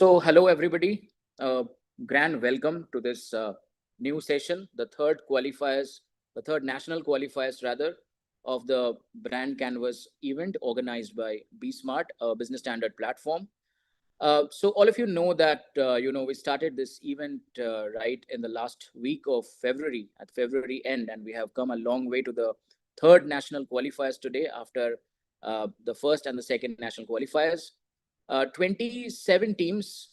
So, hello everybody. Grand welcome to this new session, the third national qualifiers rather, of the Brand Canvas event organized by BSmart, a business standard platform. So, all of you know that we started this event right in the last week of February, at February end, and we have come a long way to the third national qualifiers today after the first and the second national qualifiers. 27 teams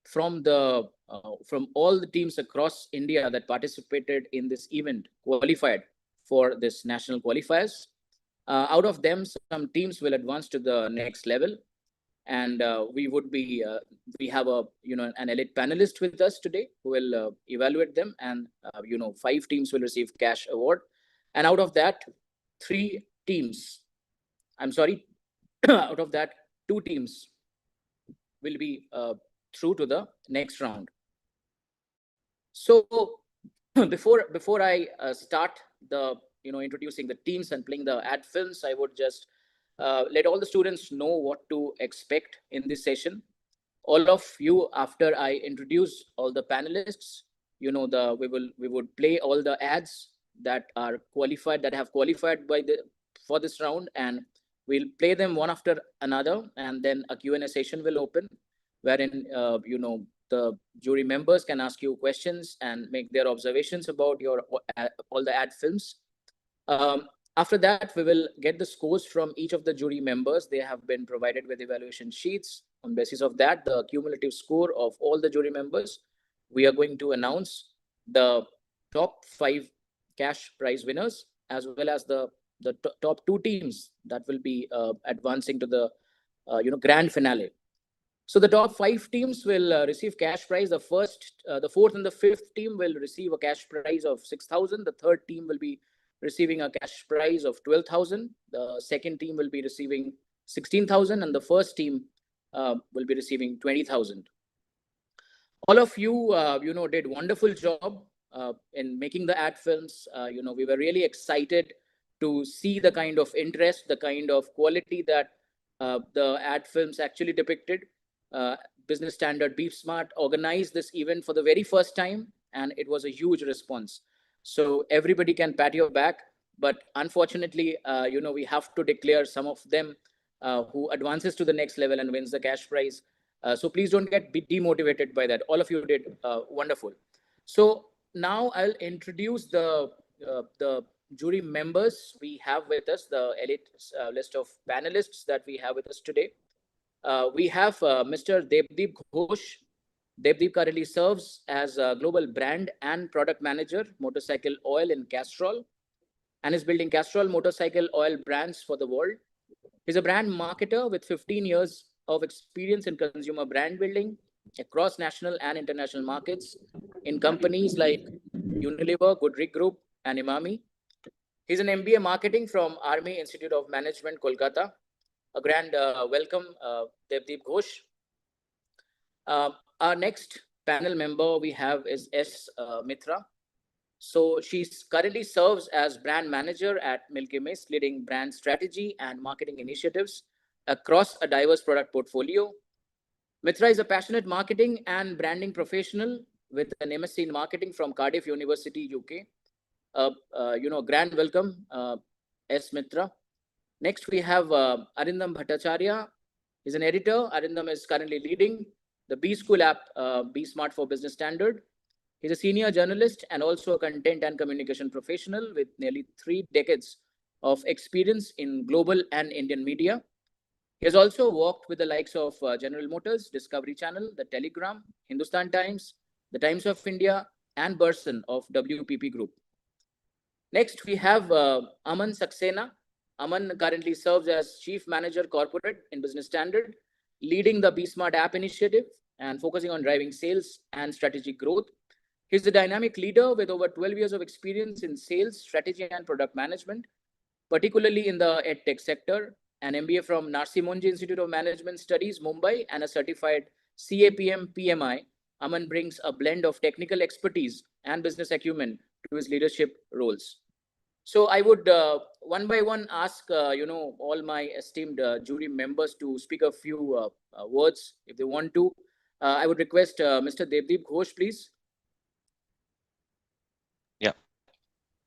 from all the teams across India that participated in this event qualified for this national qualifiers. Out of them, some teams will advance to the next level, and we have an elite panelist with us today who will evaluate them, and five teams will receive cash award, and out of that, three teams. I'm sorry, out of that, two teams will be through to the next round. So before I start the introducing the teams and playing the ad films, I would just let all the students know what to expect in this session. All of you, after I introduce all the panelists, we would play all the ads that are qualified, that have qualified for this round, and we'll play them one after another, and then a Q&A session will open, wherein the jury members can ask you questions and make their observations about your all the ad films. After that, we will get the scores from each of the jury members. They have been provided with evaluation sheets. On basis of that, the cumulative score of all the jury members, we are going to announce the top 5 cash prize winners, as well as the top 2 teams that will be advancing to the grand finale. So the top 5 teams will receive cash prize. The fourth and the fifth team will receive a cash prize of 6,000. The third team will be receiving a cash prize of 12,000. The second team will be receiving 16,000, and the first team will be receiving 20,000. All of you, did wonderful job in making the ad films. We were really excited to see the kind of interest, the kind of quality that the ad films actually depicted. Uh, Business Standard BSmart organized this event for the very first time, and it was a huge response. So everybody can pat your back, but unfortunately, we have to declare some of them who advances to the next level and wins the cash prize. So please don't get demotivated by that. All of you did wonderful. So now I'll introduce the jury members we have with us, the elite list of panelists that we have with us today. We have Mr. Devdeep Ghosh. Devdeep currently serves as a global brand and product manager, motorcycle oil in Castrol, and is building Castrol motorcycle oil brands for the world. He's a brand marketer with 15 years of experience in consumer brand building across national and international markets in companies like Unilever, Goodrich Group, and Imami. He's an MBA marketing from Army Institute of Management, Kolkata. A grand welcome, Devdeep Ghosh. Our next panel member we have is S. Mitra. So she currently serves as brand manager at Milkymist, leading brand strategy and marketing initiatives across a diverse product portfolio. Mitra is a passionate marketing and branding professional with an MSc in marketing from Cardiff University, UK. Grand welcome, S. Mitra. Next, we have Arindam Bhattacharya. He's an editor. Arindam is currently leading the B School app, BSmart for Business Standard. He's a senior journalist and also a content and communication professional with nearly 3 decades of experience in global and Indian media. He has also worked with the likes of General Motors, Discovery Channel, The Telegram, Hindustan Times, The Times of India, and Burson of WPP Group. Next, we have Aman Saxena. Aman currently serves as Chief Manager Corporate in Business Standard, leading the BSmart app initiative and focusing on driving sales and strategic growth. He's a dynamic leader with over 12 years of experience in sales, strategy, and product management, particularly in the EdTech sector, an MBA from Narsi Monji Institute of Management Studies, Mumbai, and a certified CAPM PMI. Aman brings a blend of technical expertise and business acumen to his leadership roles. So I would one by one ask, all my esteemed jury members to speak a few words if they want to. I would request Mr. Devdeep Ghosh, please. Yeah.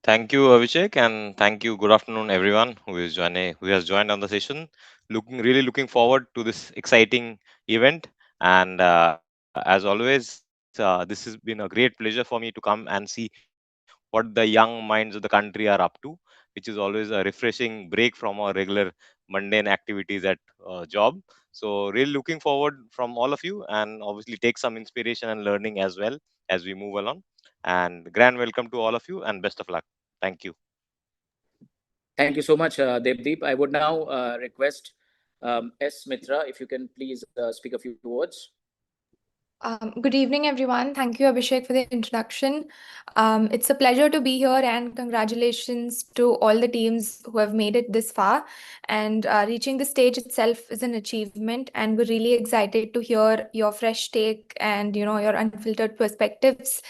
Thank you, Abhishek, and thank you. Good afternoon, everyone who has joined on the session. Looking forward to this exciting event. And as always, this has been a great pleasure for me to come and see what the young minds of the country are up to, which is always a refreshing break from our regular mundane activities at job. So, really looking forward from all of you, and obviously take some inspiration and learning as well as we move along. And grand welcome to all of you, and best of luck. Thank you. Thank you so much, Devdeep. I would now request S. Mitra, if you can please speak a few words. Good evening, everyone. Thank you, Abhishek, for the introduction. It's a pleasure to be here, and congratulations to all the teams who have made it this far. And reaching the stage itself is an achievement, and we're really excited to hear your fresh take and your unfiltered perspectives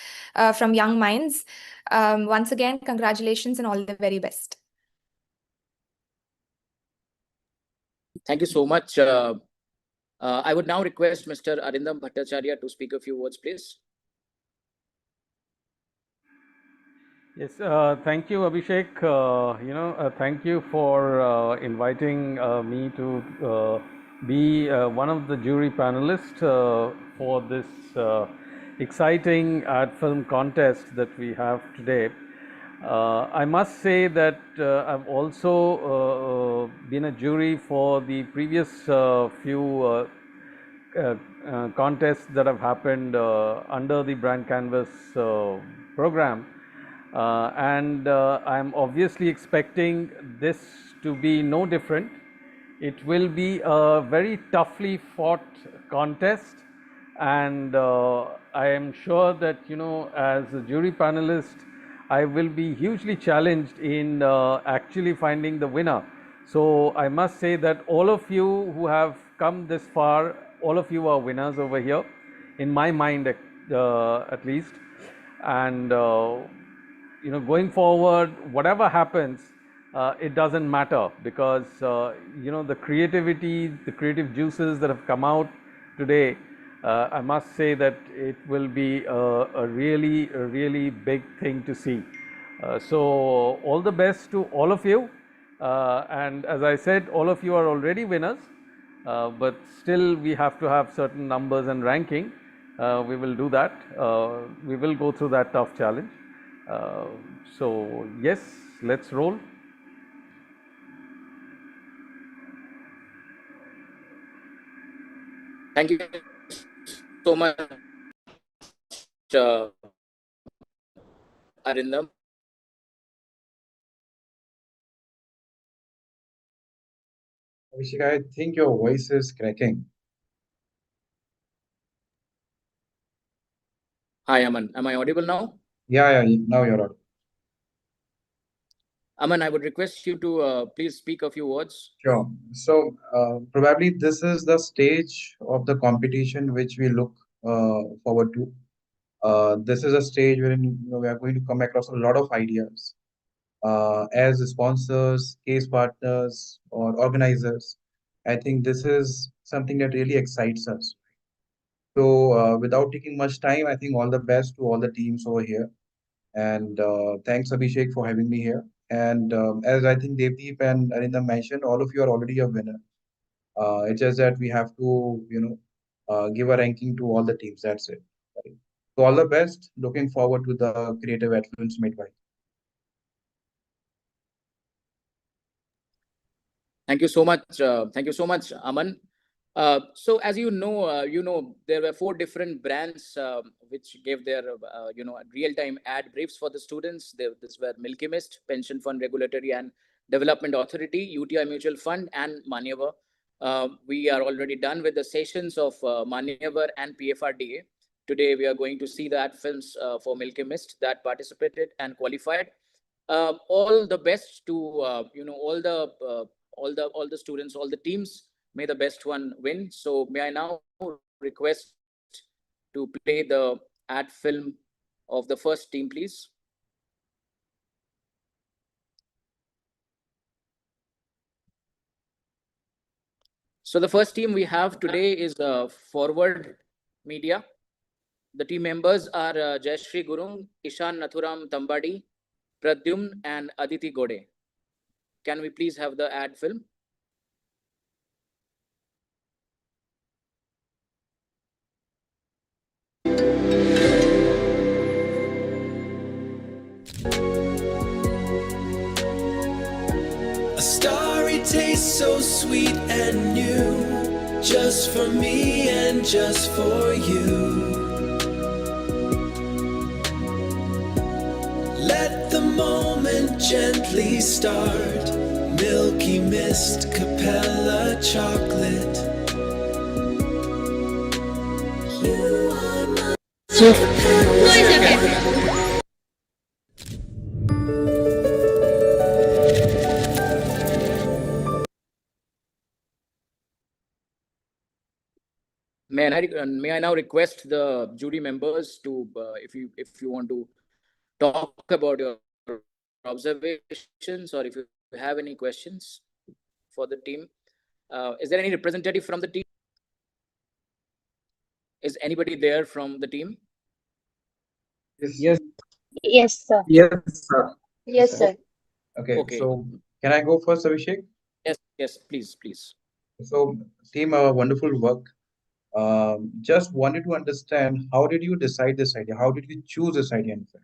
from young minds. Once again, congratulations and all the very best. Thank you so much. I would now request Mr. Arindam Bhattacharya to speak a few words, please. Yes, thank you, Abhishek. Thank you for inviting me to be one of the jury panelists for this exciting art film contest that we have today. I must say that I've also been a jury for the previous few contests that have happened under the Brand Canvas program. And I'm obviously expecting this to be no different. It will be a very toughly fought contest, and I am sure that as a jury panelist, I will be hugely challenged in actually finding the winner. So I must say that all of you who have come this far, all of you are winners over here, in my mind at least. And going forward, whatever happens, it doesn't matter, because the creativity, the creative juices that have come out today, I must say that it will be a really big thing to see. So all the best to all of you, and as I said, all of you are already winners, but still we have to have certain numbers and ranking. We will do that. We will go through that tough challenge. So yes, let's roll. Thank you so much, Arindam. Abhishek, I think your voice is cracking. Hi, Aman. Am I audible now? Yeah, now you're audible. Aman, I would request you to please speak a few words. Sure. So probably this is the stage of the competition which we look forward to. This is a stage wherein we are going to come across a lot of ideas as sponsors, case partners, or organizers. I think this is something that really excites us. So without taking much time, I think all the best to all the teams over here. And thanks, Abhishek, for having me here. And as I think Devdeep and Arindam mentioned, all of you are already a winner. It's just that we have to, give a ranking to all the teams. That's it. Right? So all the best. Looking forward to the creative excellence made by. Thank you so much. Thank you so much, Aman. So as there were 4 different brands which gave their real-time ad briefs for the students. This were Milkymist, Pension Fund Regulatory and Development Authority, UTI Mutual Fund, and Manyavar. We are already done with the sessions of Manyavar and PFRDA. Today we are going to see the ad films for Milkymist that participated and qualified. All the best to all the students, all the teams. May the best one win. So may I now request to play the ad film of the first team, please. So the first team we have today is Forward Media. The team members are Jayashree Gurung, Ishan Nathuram Tambadi, Pradyumn, and Aditi Gode. Can we please have the ad film? A story tastes so sweet and new, just for me and just for you. Let the moment gently start. Milkymist, Capella chocolate. You are my May I now request the jury members to, if you want to talk about your observations, or if you have any questions for the team. Is there any representative from the team? Is anybody there from the team? Yes. Yes, sir. Yes, sir. Yes, sir. Okay. So can I go first, Abhishek? Yes, please. So team, wonderful work. Just wanted to understand, how did you decide this idea? How did you choose this idea, in fact?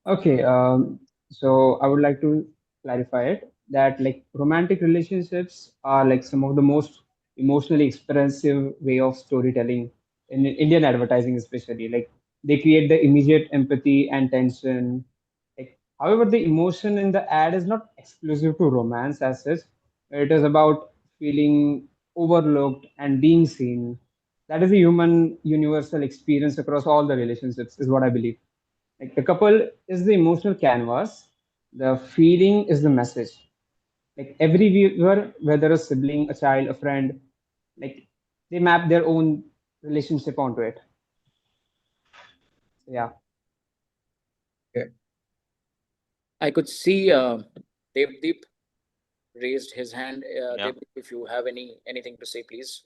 Okay, so I would like to clarify it that like romantic relationships are like some of the most emotionally expressive way of storytelling in Indian advertising, especially. Like they create the immediate empathy and tension. Like, however, the emotion in the ad is not exclusive to romance as such. It is about feeling overlooked and being seen. That is a human universal experience across all the relationships, is what I believe. Like the couple is the emotional canvas, the feeling is the message. Like every viewer, whether a sibling, a child, a friend, like they map their own relationship onto it. Yeah. Okay. I could see Devdeep raised his hand. Yeah. Devdeep, if you have anything to say, please.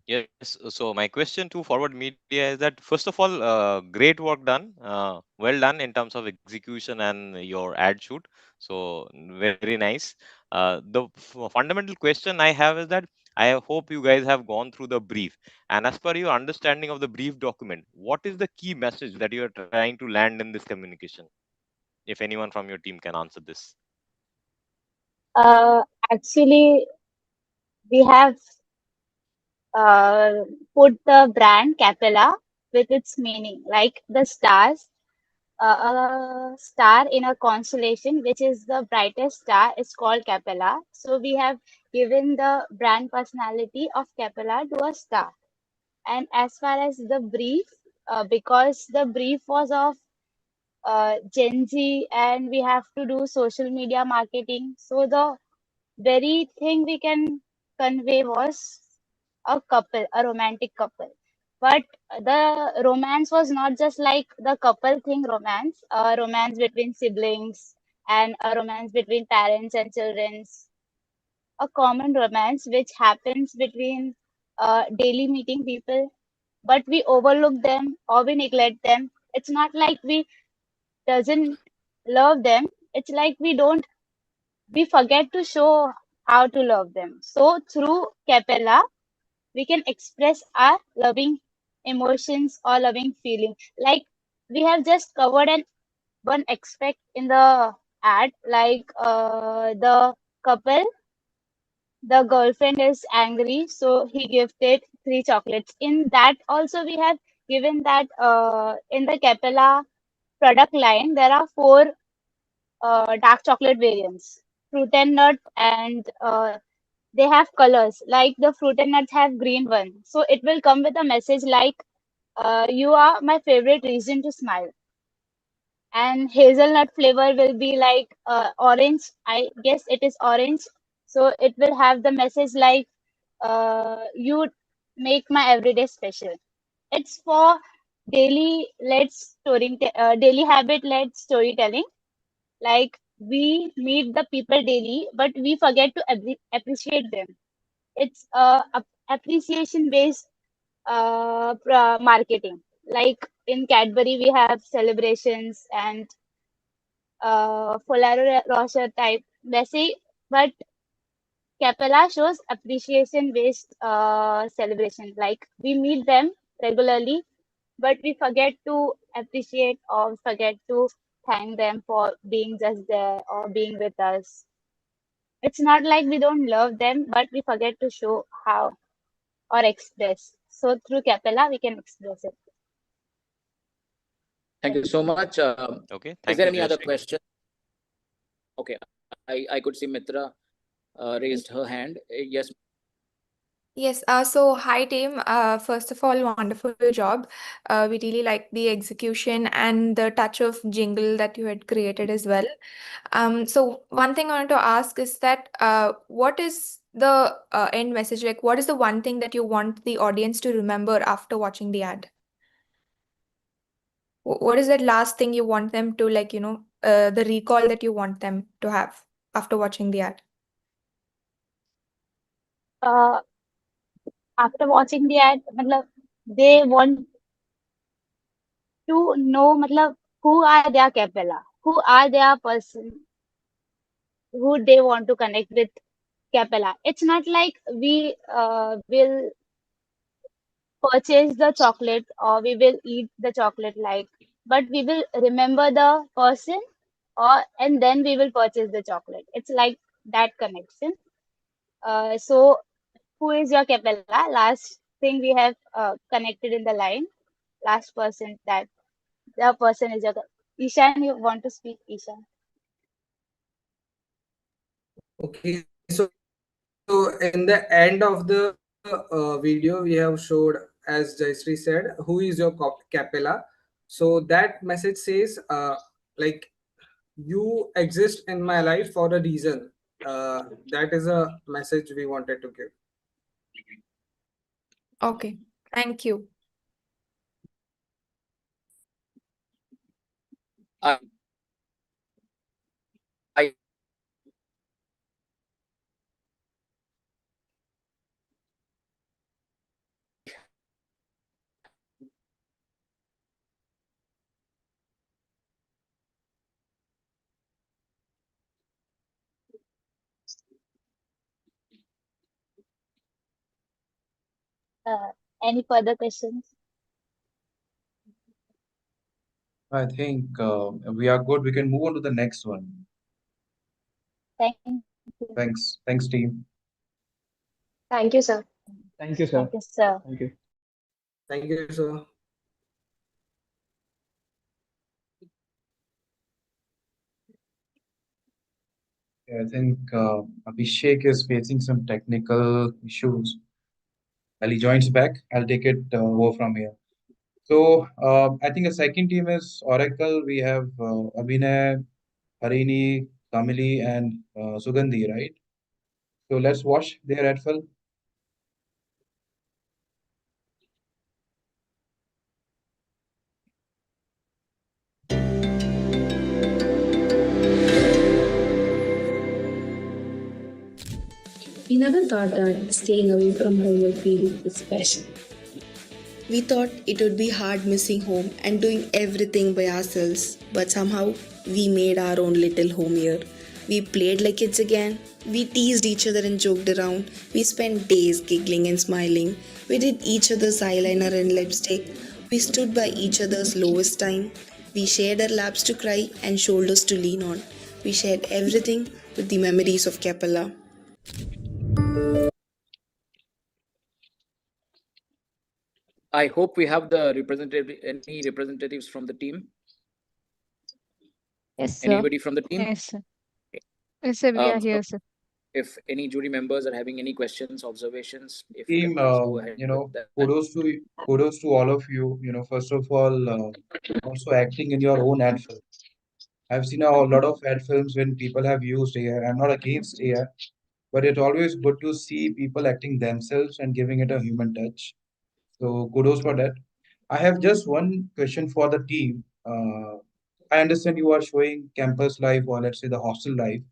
Yes. So my question to Forward Media is that first of all, great work done, well done in terms of execution and your ad shoot. So very nice. The fundamental question I have is that I hope you guys have gone through the brief, and as per your understanding of the brief document, what is the key message that you are trying to land in this communication? If anyone from your team can answer this. Uh, Actually, we have uh, put the brand Capella with its meaning, like the stars. A star in a constellation, which is the brightest star, is called Capella. So we have given the brand personality of Capella to a star. And as far as the brief, because the brief was of Gen Z and we have to do social media marketing. So the very thing we can convey was a couple, a romantic couple. But the romance was not just like the couple thing romance, a romance between siblings and a romance between parents and children, a common romance which happens between daily meeting people, but we overlook them or we neglect them. It's not like we doesn't love them. It's like we forget to show how to love them. So through Capella, we can express our loving emotions or loving feeling. Like we have just covered an one aspect in the ad, like the couple, the girlfriend is angry, so he gifted three chocolates. In that also we have given that in the Capella product line there are four dark chocolate variants, fruit and nut, and they have colors. Like the fruit and nuts have green one, so it will come with a message like, "You are my favorite reason to smile." And hazelnut flavor will be like orange. I guess it is orange, so it will have the message like, "You make my everyday special." It's for daily habit led storytelling, like we meet the people daily, but we forget to appreciate them. It's appreciation based marketing. Like in Cadbury, we have celebrations and Ferrero Rocher type messy, but Capella shows appreciation based celebration. Like we meet them regularly, but we forget to appreciate or forget to thank them for being just there or being with us. It's not like we don't love them, but we forget to show how or express. So through Capella, we can express it. Thank you so much. Okay. Is Thank there you, any other Jayashree. question? Okay, I could see Mitra raised her hand. Yes. Yes, so hi team. First of all, wonderful job. We really like the execution and the touch of jingle that you had created as well. So one thing I want to ask is that what is the end message? Like, what is the one thing that you want the audience to remember after watching the ad? What is that last thing you want them to like, the recall that you want them to have after watching the ad? Uh, After watching the ad, matlab, they want to know matlab, who are their Capella, who are their person who they want to connect with Capella. It's not like we will purchase the chocolate or we will eat the chocolate like, but we will remember the person or and then we will purchase the chocolate. It's like that connection. So who is your Capella? Last thing we have connected in the line. Last person that the person is your Ishan. You want to speak, Ishan? Okay, so in the end of the video, we have showed, as Jayshree said, who is your capella. So that message says, like, you exist in my life for a reason. That is a message we wanted to give. Okay, thank you. I Any further questions? I think we are good. We can move on to the next one. Thank you. Thanks, team. Thank you, sir. Thank you, sir. Thank you, sir. Thank you. Thank you, sir. I think Abhishek is facing some technical issues. While he joins back, I'll take it over from here. So I think the second team is Oracle. We have Abhinay, Harini, Kamili, and Sugandhi, right? So let's watch their adfil. We never thought that staying away from home would feel this special. We thought it would be hard missing home and doing everything by ourselves, but somehow we made our own little home here. We played like kids again. We teased each other and joked around. We spent days giggling and smiling. We did each other's eyeliner and lipstick. We stood by each other's lowest time. We shared our laps to cry and shoulders to lean on. We shared everything with the memories of Capella. I hope we have the any representatives from the team. Yes, sir. Anybody from the team? Yes, sir. Yes, sir. We are here, sir. If any jury members are having any questions, observations, if you Team, can please go ahead with that. kudos to all of you. First of all, also acting in your own adfil. I've seen a lot of ad films when people have used AI. I'm not against AI, but it's always good to see people acting themselves and giving it a human touch. So kudos for that. I have just one question for the team. I understand you are showing campus life or let's say the hostel life,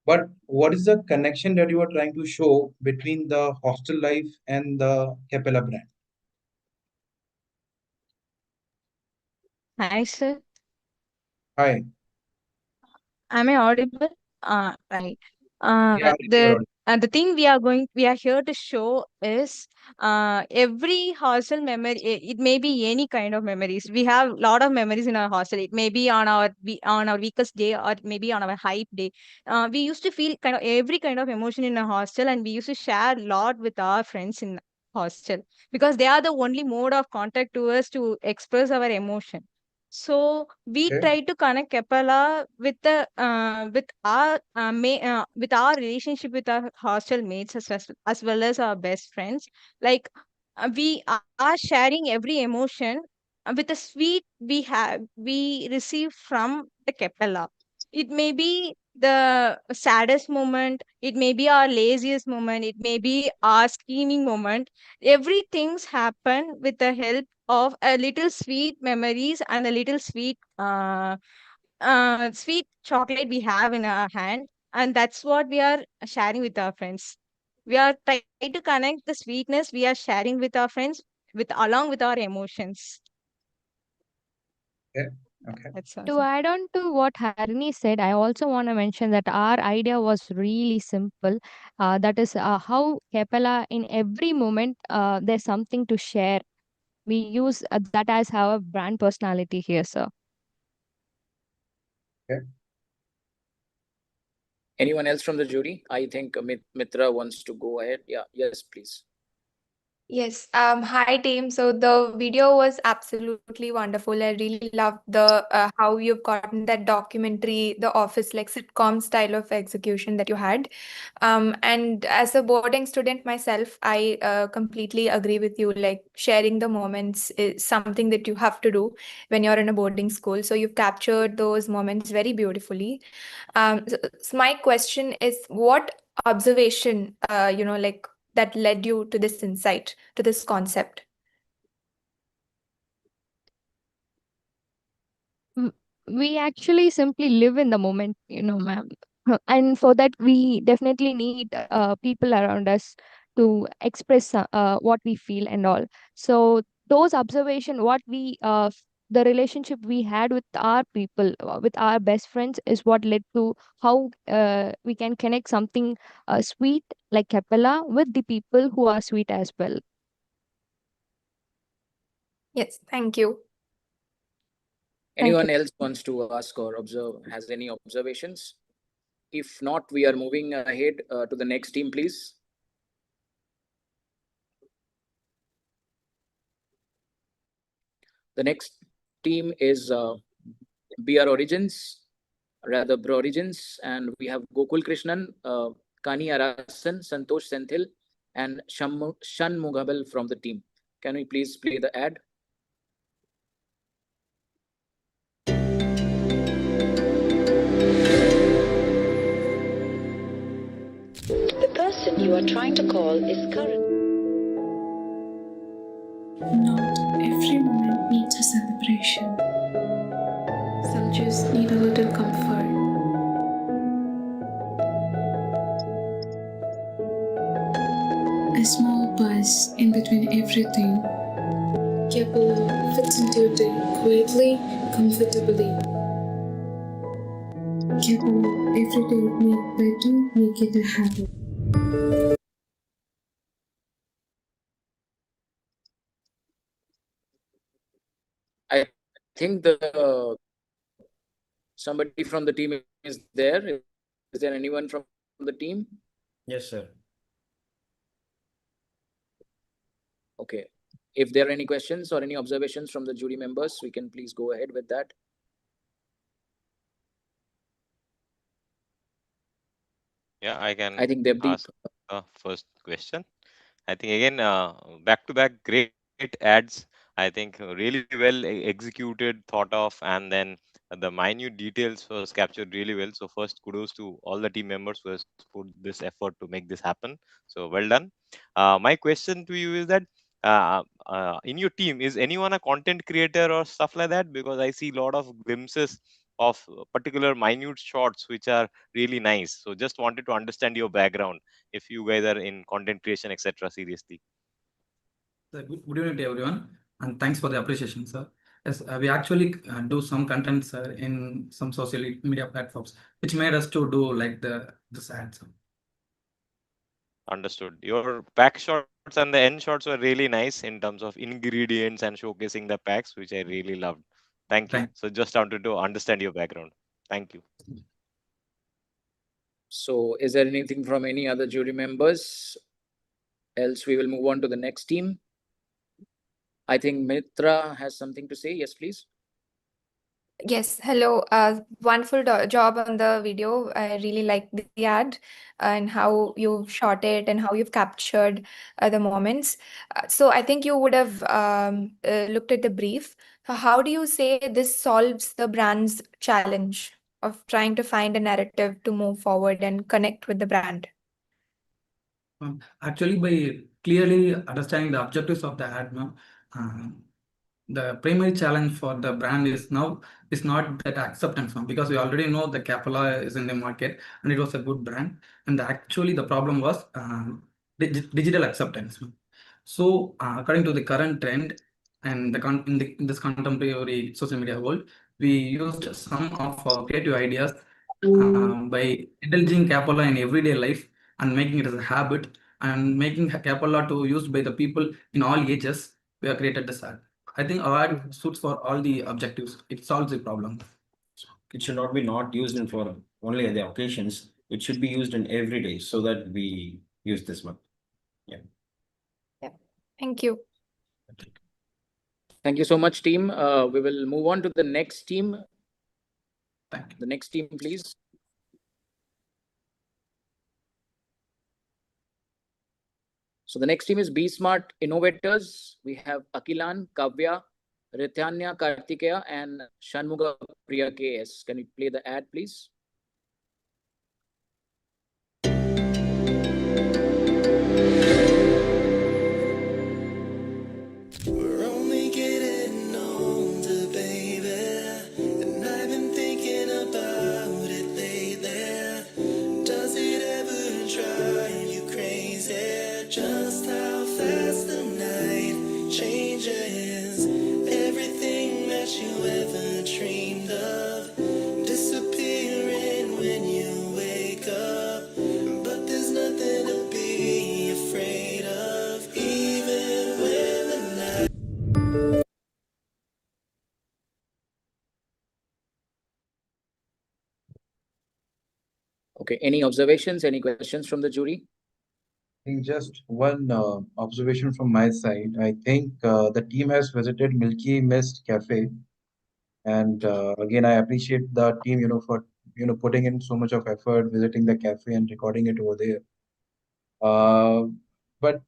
but what is the connection that you are trying to show between the hostel life and the Capella brand? Hi, sir. Hi. Am I audible? Right. Yeah, you're audible. The thing we are here to show is every hostel memory. It may be any kind of memories. We have a lot of memories in our hostel. It may be on our weakest day or maybe on our hype day. We used to feel kind of every kind of emotion in a hostel, and we used to share a lot with our friends in hostel because they are the only mode of contact to us to express our emotion. So we Okay. try to connect Capella with the with our relationship with our hostel mates as well as our best friends. Like we are sharing every emotion with the sweet we receive from the Capella. It may be the saddest moment, it may be our laziest moment, it may be our scheming moment. Everything's happen with the help of a little sweet memories and a little sweet chocolate we have in our hand, and that's what we are sharing with our friends. We are trying to connect the sweetness we are sharing with our friends with along with our emotions. Okay. Okay. That's To awesome. add on to what Harini said, I also want to mention that our idea was really simple. That is how Capella, in every moment, there's something to share. We use that as our brand personality here, sir. Okay. Anyone else from the jury? I think Mitra wants to go ahead. Yeah, yes, please. Yes. Hi team. So the video was absolutely wonderful. I really loved the how you've gotten that documentary, the office like sitcom style of execution that you had. And as a boarding student myself, I completely agree with you. Like sharing the moments is something that you have to do when you're in a boarding school. So you've captured those moments very beautifully. So my question is, what observation, like that led you to this insight, to this concept? we actually simply live in the moment, ma'am. And for that, we definitely need people around us to express what we feel and all. So those observation, the relationship we had with our people, with our best friends, is what led to how we can connect something sweet like capella with the people who are sweet as well. Yes, thank you. Thank Anyone you. else wants to ask or observe, has any observations? If not, we are moving ahead to the next team, please. The next team is BR Origins, rather Bro Origins, and we have Gokul Krishnan, Kani Arasan, Santosh Senthil, and Shan Mughabal from the team. Can we please play the ad? The person you are trying to call is current. Not every moment needs a celebration. Some just need a little comfort. A small buzz in between everything. Capella fits into your day quietly, comfortably. Capella, every day make better, make it a habit. I think the somebody from the team is there. Is there anyone from the team? Yes, sir. Okay. If there are any questions or any observations from the jury members, we can please go ahead with that. Yeah, I can I think Devdeep. ask the first question. I think again, back to back great ads. I think really well executed, thought of, and then the minute details was captured really well. So first, kudos to all the team members who has put this effort to make this happen. So well done. My question to you is that in your team, is anyone a content creator or stuff like that? Because I see a lot of glimpses of particular minute shots which are really nice. So just wanted to understand your background, if you guys are in content creation, etc. Seriously. Good evening to everyone, and thanks for the appreciation, sir. Yes, we actually do some content, sir, in some social media platforms, which made us to do like this ad, sir. Understood. Your pack shots and the end shots were really nice in terms of ingredients and showcasing the packs, which I really loved. Thank you. So just wanted to understand your background. Thank you. So is there anything from any other jury members? Else we will move on to the next team. I think Mitra has something to say. Yes, please. Yes, hello. Wonderful job on the video. I really like the ad and how you've shot it and how you've captured the moments. So I think you would have looked at the brief. How do you say this solves the brand's challenge of trying to find a narrative to move forward and connect with the brand? Actually, by clearly understanding the objectives of the ad, ma'am, the primary challenge for the brand is not that acceptance, ma'am, because we already know the Capella is in the market and it was a good brand. And actually, the problem was digital acceptance, ma'am. So, according to the current trend and in this contemporary social media world, we used some of our creative ideas by indulging Capella in everyday life and making it as a habit and making Capella to used by the people in all ages. We have created this ad. I think our ad suits for all the objectives. It solves the problem. It should not be not used in for only the occasions. It should be used in every day so that we use this one. Yeah. Yeah. Thank you. Thank you so much, team. We will move on to the next team. Thank you. The next team, please. So the next team is BSmart Innovators. We have Akilan, Kavya, Rithanya Kartikeya, and Shanmuga Priya KS. Can you play the ad, please? We're only getting older, baby, and I've been Okay, any observations, any questions from the jury? I think just one observation from my side. I think the team has visited Milky Mist Cafe, and again, I appreciate the team, for putting in so much of effort, visiting the cafe and recording it over there. Uh, but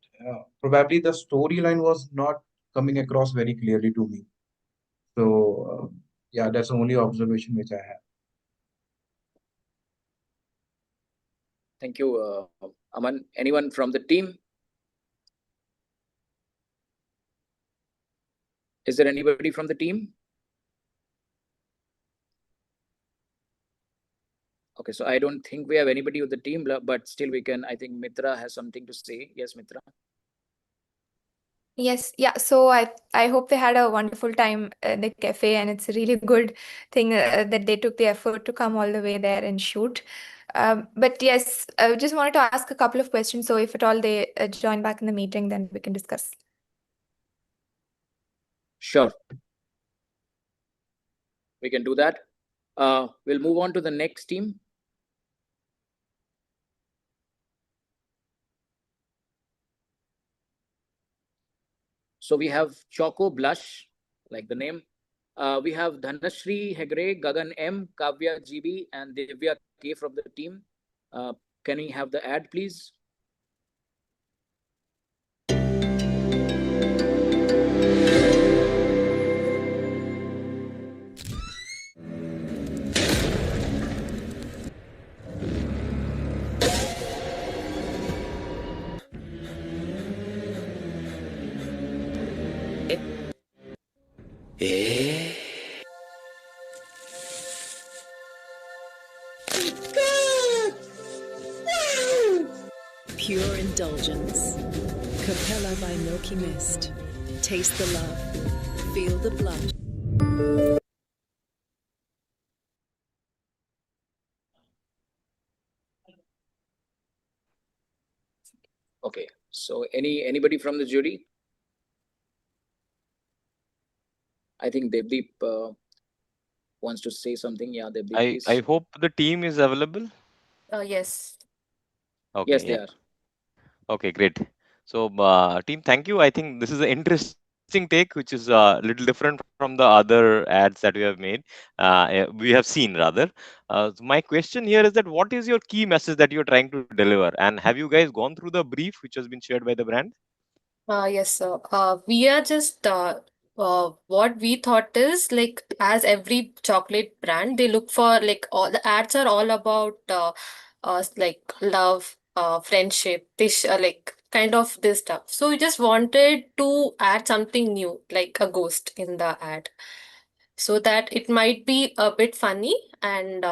probably the storyline was not coming across very clearly to me. So yeah, that's the only observation which I have. Thank you, Aman. Anyone from the team? Is there anybody from the team? Okay, so I don't think we have anybody with the team, but still we can. I think Mitra has something to say. Yes, Mitra. Yes, yeah. So I hope they had a wonderful time at the cafe, and it's a really good thing that they took the effort to come all the way there and shoot. But yes, I just wanted to ask a couple of questions. So if at all they join back in the meeting, then we can discuss. Sure. We can do that. We'll move on to the next team. So we have Choco Blush, like the name. We have Dhanashri Hegre, Gagan M, Kavya GB, and Divya K from the team. Can we have the ad, please? Pure indulgence. Capella by Milkymist. Taste the love. Feel the blood. Okay. So anybody from the jury? I think Devdeep wants to say something. Yeah, Devdeep, I please. hope the team is available. Yes. Okay, Yes, they yeah. are. Okay, great. So, team, thank you. I think this is an interesting take, which is a little different from the other ads that we have made. We have seen rather. So my question here is that what is your key message that you're trying to deliver, and have you guys gone through the brief which has been shared by the brand? Yes, sir. We are just what we thought is like as every chocolate brand, they look for like all the ads are all about like love, friendship, this like kind of this stuff. So we just wanted to add something new, like a ghost in the ad, so that it might be a bit funny and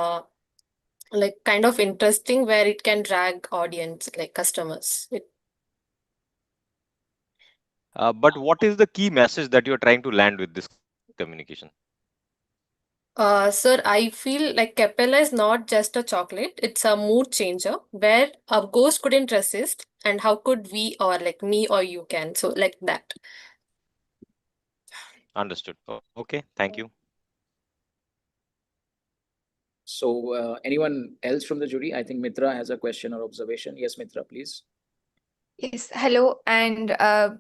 like kind of interesting, where it can drag audience like customers. But what is the key message that you're trying to land with this communication? Sir, I feel like Capella is not just a chocolate, it's a mood changer where a ghost couldn't resist, and how could we, or like me or you can? So, like that. Understood. Okay, thank you. So anyone else from the jury? I think Mitra has a question or observation. Yes, Mitra, please. Yes, hello, and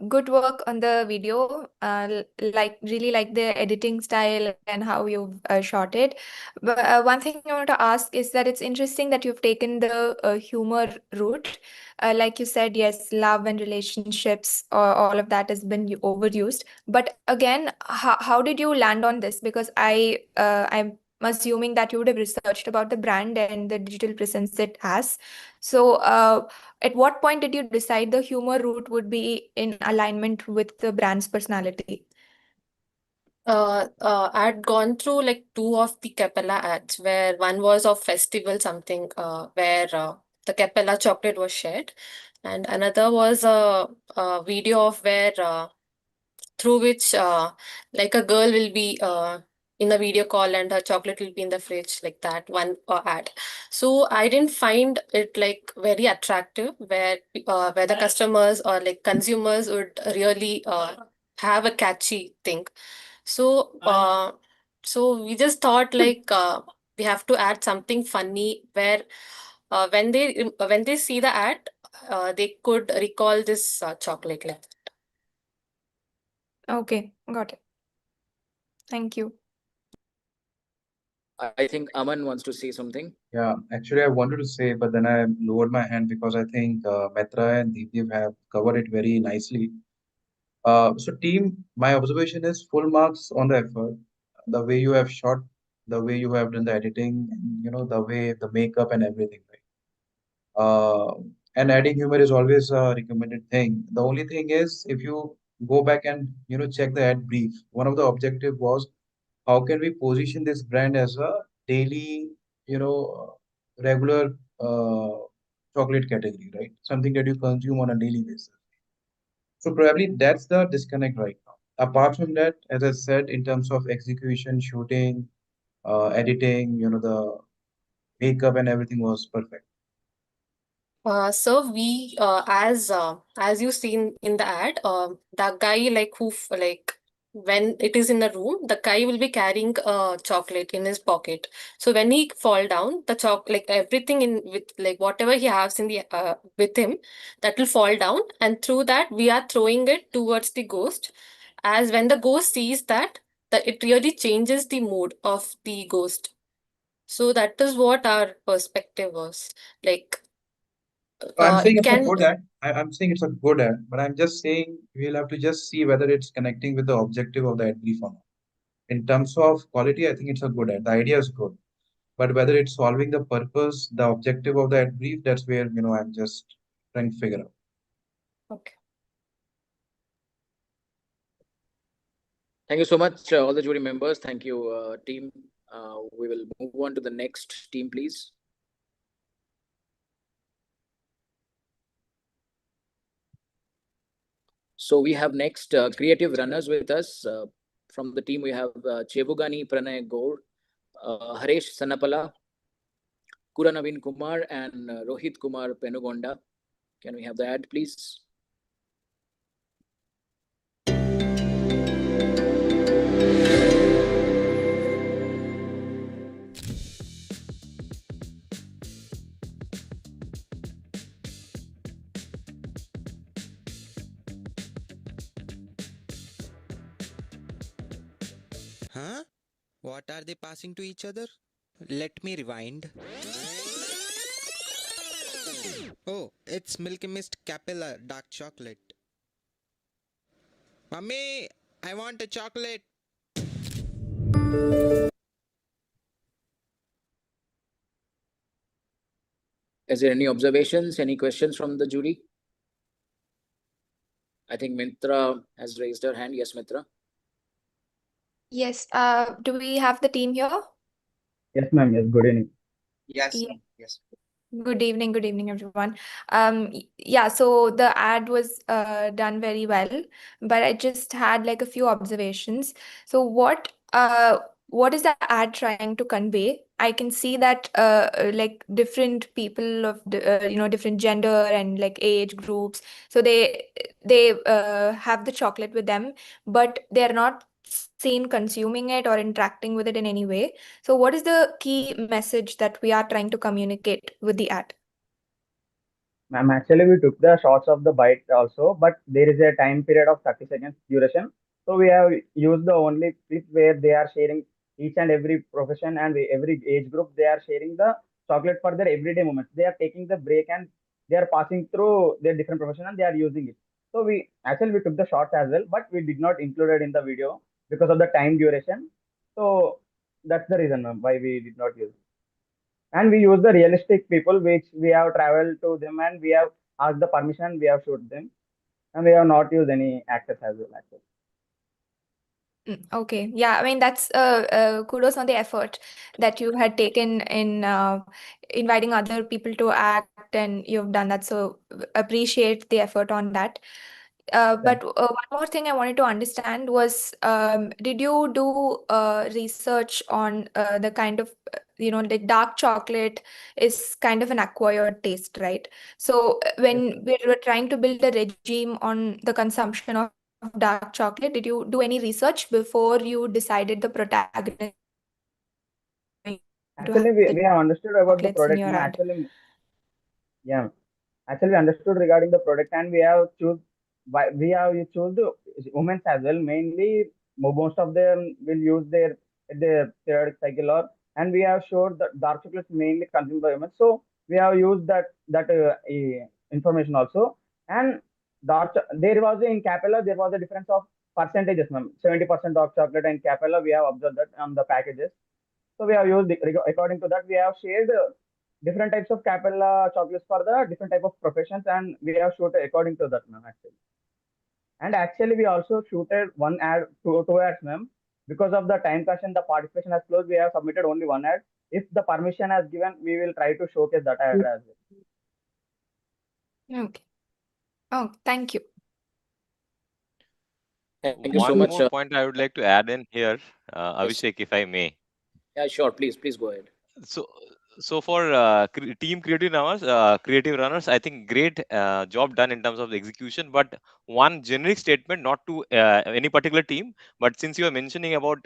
good work on the video. Like really like the editing style and how you've shot it. But one thing I want to ask is that it's interesting that you've taken the humor route. Like you said, yes, love and relationships, all of that has been overused. But again, how did you land on this? Because I'm assuming that you would have researched about the brand and the digital presence it has. So, at what point did you decide the humor route would be in alignment with the brand's personality? I'd gone through like two of the Capella ads, where one was of festival something, where the Capella chocolate was shared, and another was a video of where through which like a girl will be in a video call and her chocolate will be in the fridge, like that one ad. So I didn't find it like very attractive, where the customers or like consumers would really have a catchy thing. So so we just thought like we have to add something funny where when they see the ad, they could recall this chocolate like that. Okay, got it. Thank you. I think Aman wants to say something. Yeah, actually, I wanted to say, but then I lowered my hand because I think Metra and Deepdeep have covered it very nicely. So, team, my observation is full marks on the effort, the way you have shot, the way you have done the editing, and the way the makeup and everything, right? And adding humor is always a recommended thing. The only thing is, if you go back and check the ad brief, one of the objective was how can we position this brand as a daily, regular chocolate category, right? Something that you consume on a daily basis. So probably that's the disconnect right now. Apart from that, as I said, in terms of execution, shooting, editing, the makeup and everything was perfect. So we, as you seen in the ad, the guy like like when it is in a room, the guy will be carrying a chocolate in his pocket. So when he fall down, the like everything in with like whatever he has in the with him, that will fall down, and through that we are throwing it towards the ghost. As when the ghost sees that, it really changes the mood of the ghost. So that is what our perspective was like. So I'm saying It it's a can good ad. I'm saying it's a good ad, but I'm just saying we'll have to just see whether it's connecting with the objective of the ad brief or not. In terms of quality, I think it's a good ad. The idea is good, but whether it's solving the purpose, the objective of the ad brief, that's where I'm just trying to figure out. Okay. Thank you so much, all the jury members. Thank you, team. We will move on to the next team, please. So we have next creative runners with us. From the team, we have Chevugani Pranay Gaur, Haresh Sanapala, Kura Naveen Kumar, and Rohit Kumar Penugonda. Can we have the ad, please? Huh? What are they passing to each other? Let me rewind. Oh, it's Milkymist Capella dark chocolate. Mummy, I want a chocolate. Is there any observations, any questions from the jury? I think Mitra has raised her hand. Yes, Mitra. Yes. Do we have the team here? Yes, ma'am. Yes, good evening. Yes. Yes. Good evening, everyone. Yeah, so the ad was done very well, but I just had like a few observations. So what is the ad trying to convey? I can see that like different people of different gender and like age groups. So they have the chocolate with them, but they're not seen consuming it or interacting with it in any way. So what is the key message that we are trying to communicate with the ad? Ma'am, actually, we took the shots of the bite also, but there is a time period of 30 seconds duration. So we have used the only clip where they are sharing each and every profession and every age group. They are sharing the chocolate for their everyday moments. They are taking the break and they are passing through their different profession and they are using it. So we took the shots as well, but we did not include it in the video because of the time duration. So that's the reason, ma'am, why we did not use. And we use the realistic people which we have traveled to them and we have asked the permission, we have shoot them, and we have not used any actors as well actually. Okay, yeah, I mean that's kudos on the effort that you had taken in inviting other people to act, and you've done that. So appreciate the effort on that. But one more thing I wanted to understand was, did you do research on the kind of, the dark chocolate is kind of an acquired taste, right? So when we were trying to build a regime on the consumption of dark chocolate, did you do any research before you decided the protagonist is going to Actually, have the we have understood about the chocolates in product. your No, ad? actually, Yeah, actually we understood regarding the product, and we have choose why we have you choose the women's as well. Mainly, most of them will use their periodic cycle, or and we have showed that dark chocolate is mainly consumed by women. So we have used that information also. And there was in Capella there was a difference of percentages, ma'am. 70% dark chocolate and Capella, we have observed that on the packages. So we have used according to that we have shared different types of Capella chocolates for the different type of professions, and we have shooted according to that, ma'am. Actually, and actually we also shooted one ad, two ads, ma'am. Because of the time constraint, the participation has closed. We have submitted only one ad. If the permission has given, we will try to showcase that ad as well. Okay. Oh, thank you. Thank you so One much. more point I would like to add in here, Yes. Abhishek, if I may. Yeah, sure. Please go ahead. So, so for team creative runners, I think great job done in terms of the execution. But one generic statement, not to any particular team, but since you are mentioning about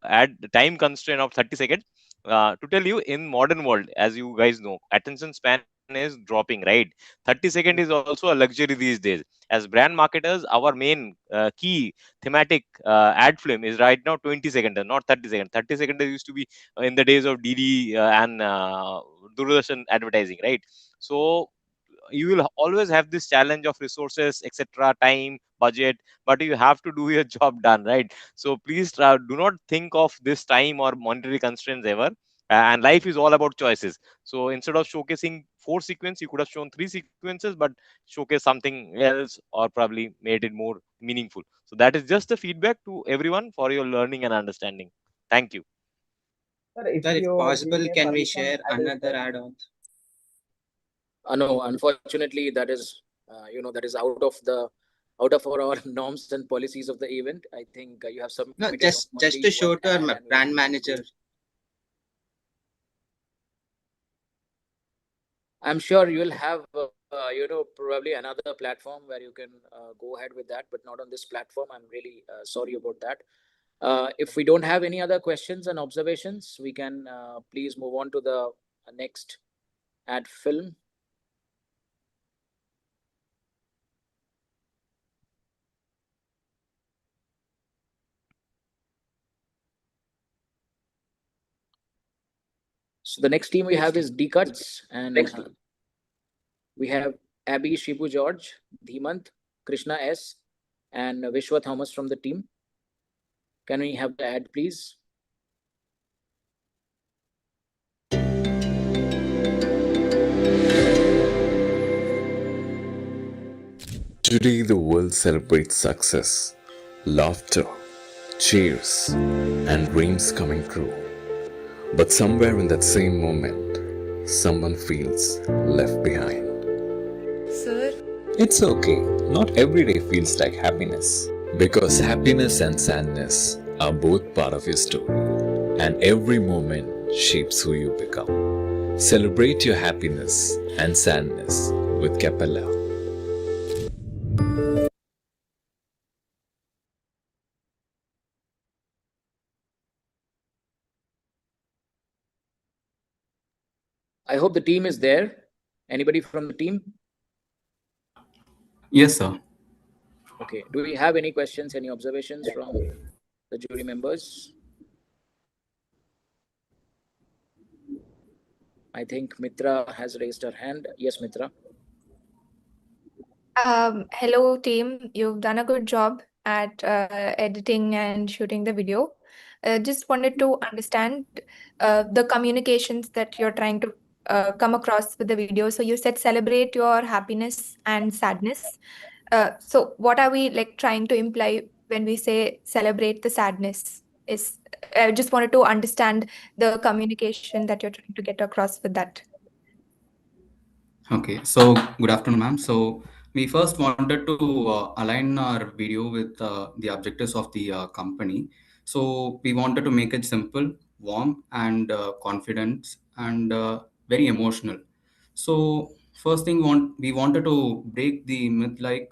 add time constraint of 30 seconds, to tell you in modern world, as you guys know, attention span is dropping, right? 30-second is also a luxury these days. As brand marketers, our main key thematic ad film is right now 20 seconds, not 30 seconds. 30 seconds used to be in the days of DD and Doordarshan advertising, right? So you will always have this challenge of resources, etc., time, budget, but you have to do your job done, right? So please do not think of this time or monetary constraints ever. And life is all about choices. So instead of showcasing 4 sequences, you could have shown 3 sequences, but showcase something else or probably made it more meaningful. So that is just the feedback to everyone for your learning and understanding. Thank you. Sir, if Sir, if you give possible, me a can we permission, share I will another add-on? No, unfortunately, that is that is out of our norms and policies of the event. I think you have No, submitted just only to one show to ad, our and we brand manager. I'm sure you'll have probably another platform where you can go ahead with that, but not on this platform. I'm really sorry about that. If we don't have any other questions and observations, we can please move on to the next ad film. So the next team we have is D Cuts, and we have Abby Shibu George, Dhimant, Krishna S, and Vishwa Thomas from the team. Can we have the ad, please? Today, the world celebrates success, laughter, cheers, and dreams coming true. But somewhere in that same moment, someone feels left behind. Sir, It's okay, not every day feels like happiness. Because happiness and sadness are both part of your story, and every moment shapes who you become. Celebrate your happiness and sadness with Capella. I hope the team is there. Anybody from the team? Yes, sir. Okay. Do we have any questions, any observations from the jury members? I think Mitra has raised her hand. Yes, Mitra. Hello, team. You've done a good job at editing and shooting the video. Just wanted to understand the communications that you're trying to come across with the video. So you said celebrate your happiness and sadness. So what are we like trying to imply when we say celebrate the sadness? I just wanted to understand the communication that you're trying to get across with that. Okay, so good afternoon, ma'am. So we first wanted to align our video with the objectives of the company. So we wanted to make it simple, warm, and confident, and very emotional. So first thing we wanted to break the myth like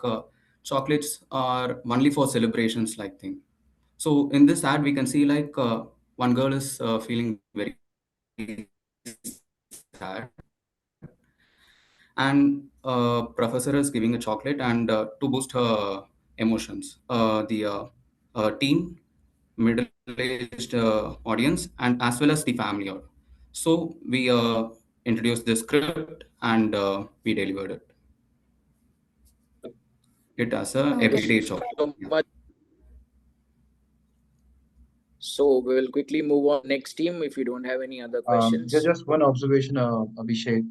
chocolates are only for celebrations like thing. So in this ad, we can see like one girl is feeling very sad, and and professor is giving a chocolate and to boost her emotions. The teen, middle-aged audience, and as well as the family. So we introduced the script and we delivered it as a Okay. everyday chocolate. So much. So we will quickly move on to the next team if you don't have any other questions. Just one observation, Abhishek.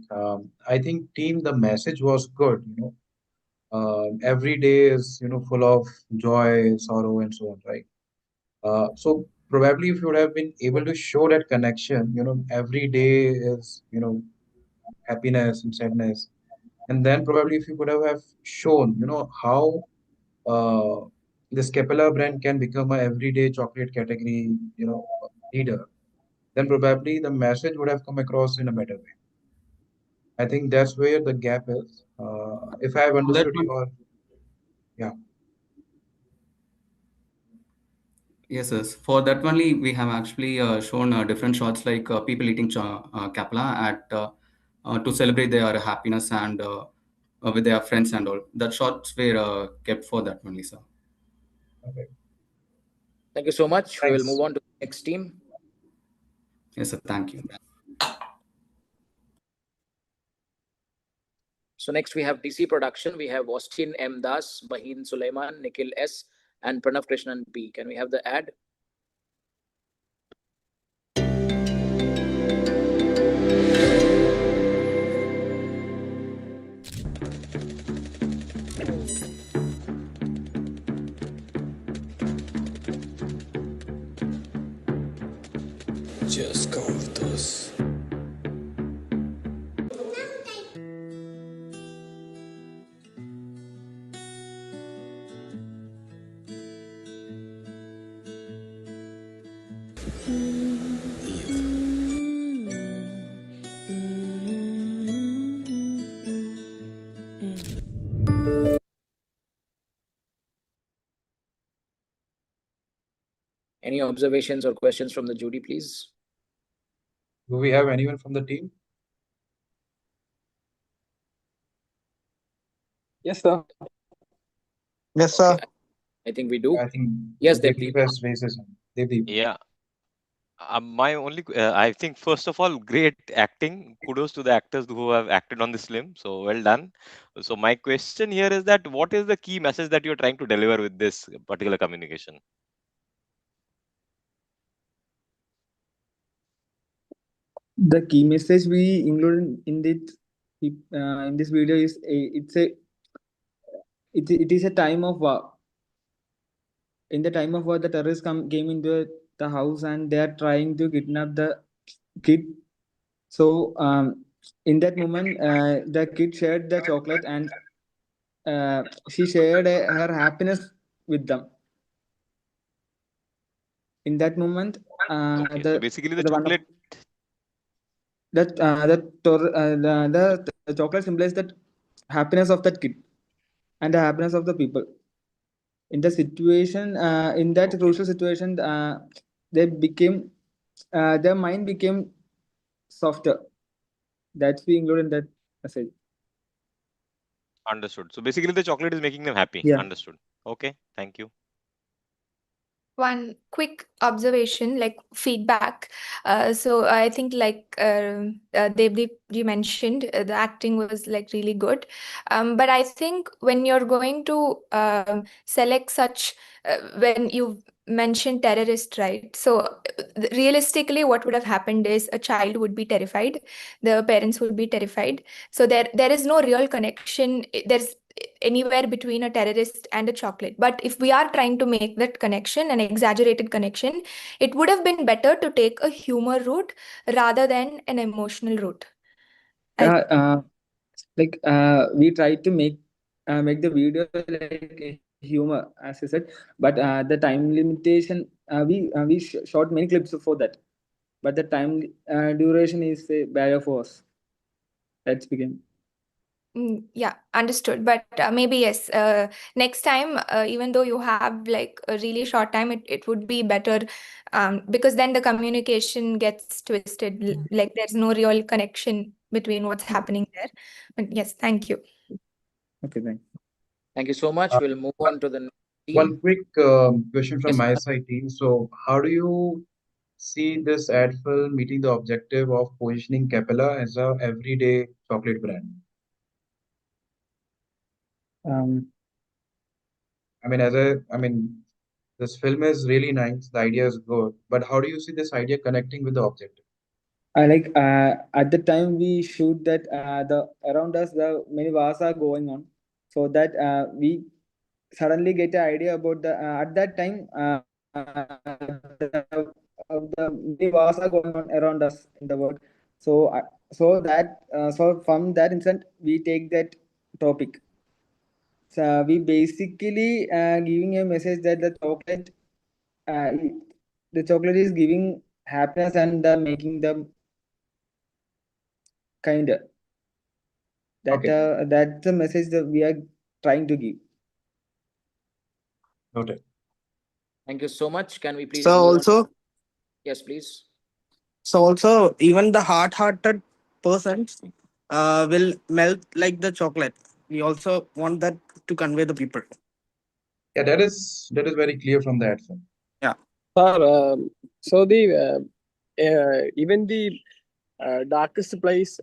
I think team, the message was good. Every day is full of joy, sorrow, and so on, right? So probably if you would have been able to show that connection, every day is happiness and sadness, and then probably if you could have shown, how this Capella brand can become a everyday chocolate category, leader, then probably the message would have come across in a better way. I think that's where the gap is. If I have So that understood one, your, yeah. yes, yes. For that only, we have actually shown different shots like people eating capla at to celebrate their happiness and with their friends and all. That shots were kept for that only, sir. Okay. Thank you so much. We will Thanks. move on to the next team. Yes, sir. Thank you. So next we have DC Production. We have Austin M. Das, Baheen Sulaiman, Nikhil S, and Pranav Krishnan P. Can we have the ad? Just come with us. Any observations or questions from the jury, please? Do we have anyone from the team? Yes, sir. Yes, sir. Okay, I think we do. I think Yes, Devdeep Devdeep. has raised his hand. Devdeep. Yeah. My only, I think, first of all, great acting. Kudos to the actors who have acted on this film. So well done. So my question here is that what is the key message that you're trying to deliver with this particular communication? The key message we included in this video is it is a time of war. In the time of war, the terrorists came into the house and they are trying to kidnap the kid. So in that moment, the kid shared the chocolate and she shared her happiness with them. In that moment, Okay, so basically the the one of chocolate. the chocolate symbolizes that happiness of that kid and the happiness of the people. In the situation, in that crucial situation, they became their mind became softer. That's we include in that message. Understood. So basically the chocolate is making them happy. Yeah. Understood. Okay, thank you. One quick observation, like feedback. So I think like Devdeep, you mentioned the acting was like really good. But I think when you're going to select such, when you mentioned terrorist, right? So realistically, what would have happened is a child would be terrified, the parents would be terrified. So there is no real connection. There's anywhere between a terrorist and a chocolate. But if we are trying to make that connection, an exaggerated connection, it would have been better to take a humor route rather than an emotional route. We tried to make the video like a humor, as I said, but the time limitation, we shot many clips for that, but the time duration is a barrier for us. Let's begin. Yeah, understood. But maybe yes, next time, even though you have like a really short time, it would be better, because then the communication gets twisted. Like there's no real connection between what's happening there. But yes, thank you. Okay, thanks. Thank you so much. We'll move on to the next One team. quick question from Yes, my side, team. So, how do you see this ad film meeting the objective of positioning Capella as a everyday chocolate brand? Um, I mean, this film is really nice. The idea is good, but how do you see this idea connecting with the objective? I like at the time we shoot that the around us the many wars are going on, so that we suddenly get an idea about the at that time the many wars are going on around us in the world. So so from that instant we take that topic. So we basically giving a message that uh, the chocolate is giving happiness and making them kinder. Okay, That's the message that we are trying to give. noted. thank you so much. Can we please So move on? also, Yes, please. even the hard-hearted persons will melt like the chocolate. We also want that to convey the people. Yeah, that is very clear from the ad film. Yeah. Sir, so even the darkest place,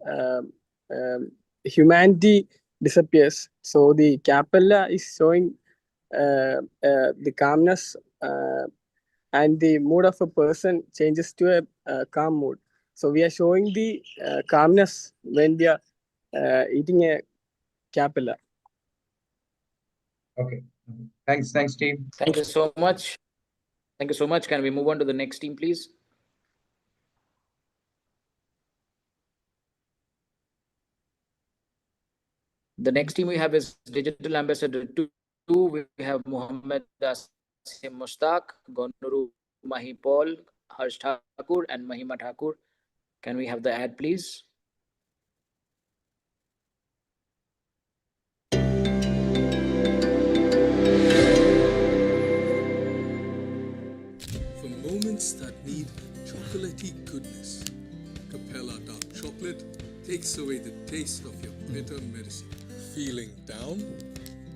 humanity disappears. So the Capella is showing the calmness, and the mood of a person changes to a calm mood. So we are showing the calmness when we are eating a Capella. Okay. Thanks, team. Thank you so much. Thank you so much. Can we move on to the next team, please? The next team we have is Digital Ambassador 2. We have Mohammed Asim Mustaq, Gonuru Mahi Paul, Harsh Thakur, and Mahima Thakur. Can we have the ad, please? For moments that need chocolatey goodness, Capella Dark Chocolate takes away the taste of your bitter medicine. Feeling down?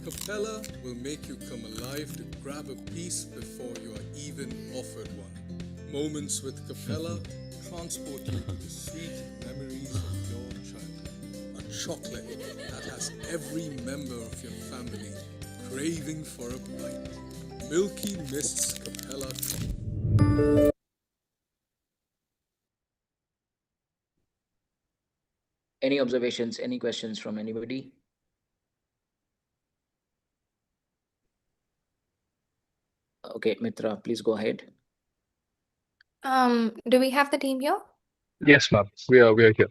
Capella will make you come alive to grab a piece before you are even offered one. Moments with Capella transport you to the sweet memories of your childhood. A chocolate that has every member of your family craving for a bite. Milkymist's Capella Chocolate. Any observations, any questions from anybody? Okay, Mitra, please go ahead. Do we have the team here? Yes, ma'am. We are here.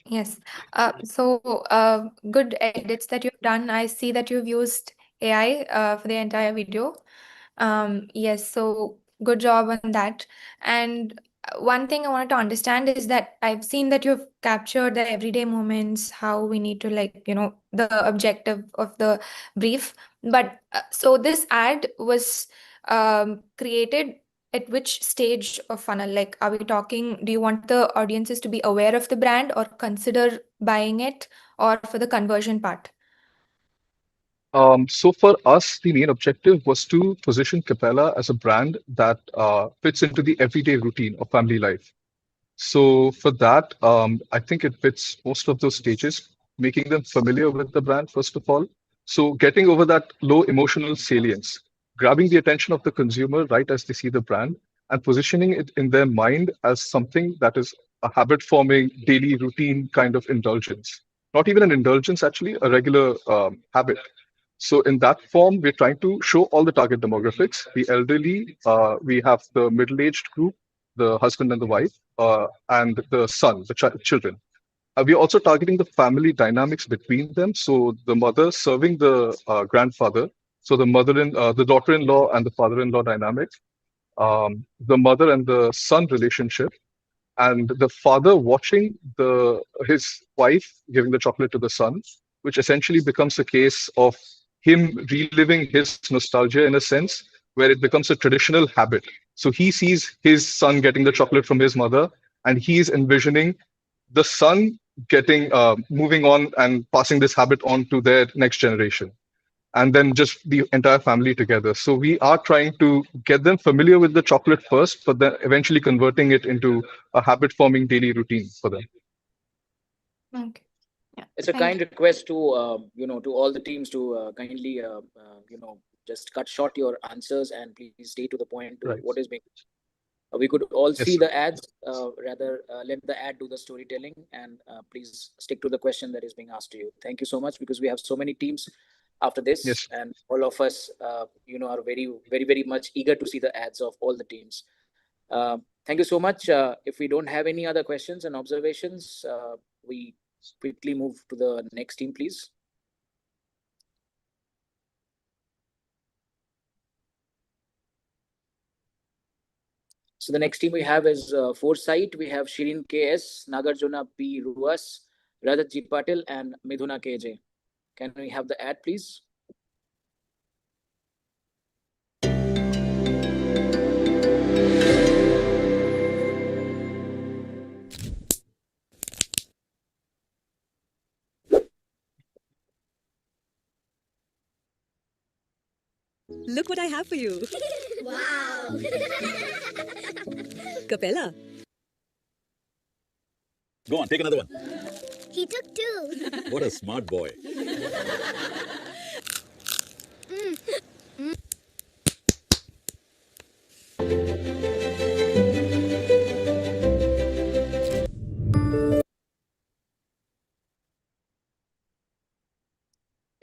Yes. Good edits that you've done. I see that you've used AI for the entire video. Yes, so good job on that. And one thing I wanted to understand is that I've seen that you've captured the everyday moments, how we need to the objective of the brief. But so this ad was created at which stage of funnel? Like, are we talking, do you want the audiences to be aware of the brand or consider buying it, or for the conversion part? So for us, the main objective was to position Capella as a brand that fits into the everyday routine of family life. So for that, I think it fits most of those stages, making them familiar with the brand, first of all. So getting over that low emotional salience, grabbing the attention of the consumer right as they see the brand, and positioning it in their mind as something that is a habit forming, daily routine kind of indulgence. Not even an indulgence, actually, a regular habit. So in that form, we're trying to show all the target demographics, the elderly, we have the middle-aged group, the husband and the wife, and the son, the children. We are also targeting the family dynamics between them. So the mother serving the grandfather, so the daughter-in-law and the father-in-law dynamic, the mother and the son relationship, and the father watching his wife giving the chocolate to the son, which essentially becomes a case of him reliving his nostalgia in a sense, where it becomes a traditional habit. So he sees his son getting the chocolate from his mother, and he is envisioning the son getting moving on and passing this habit on to their next generation, and then just the entire family together. So we are trying to get them familiar with the chocolate first, but then eventually converting it into a habit forming daily routine for them. Okay. Yeah. It's a kind request to to all the teams to kindly just cut short your answers and please stay to the point to Right. what is being. We could all Yes, see sir. the ads. Rather, let the ad do the storytelling, and please stick to the question that is being asked to you. Thank you so much, because we have so many teams after this, Yes. and all of us, are very much eager to see the ads of all the teams. Thank you so much. If we don't have any other questions and observations, we quickly move to the next team, please. So the next team we have is Foresight. We have Shirin KS, Nagarjuna P. Ruas, Rajat G. Patil, and Midhuna KJ. Can we have the ad, please? Look what I have for you. Wow! Capella. Go on, take another one. He took two. What a smart boy.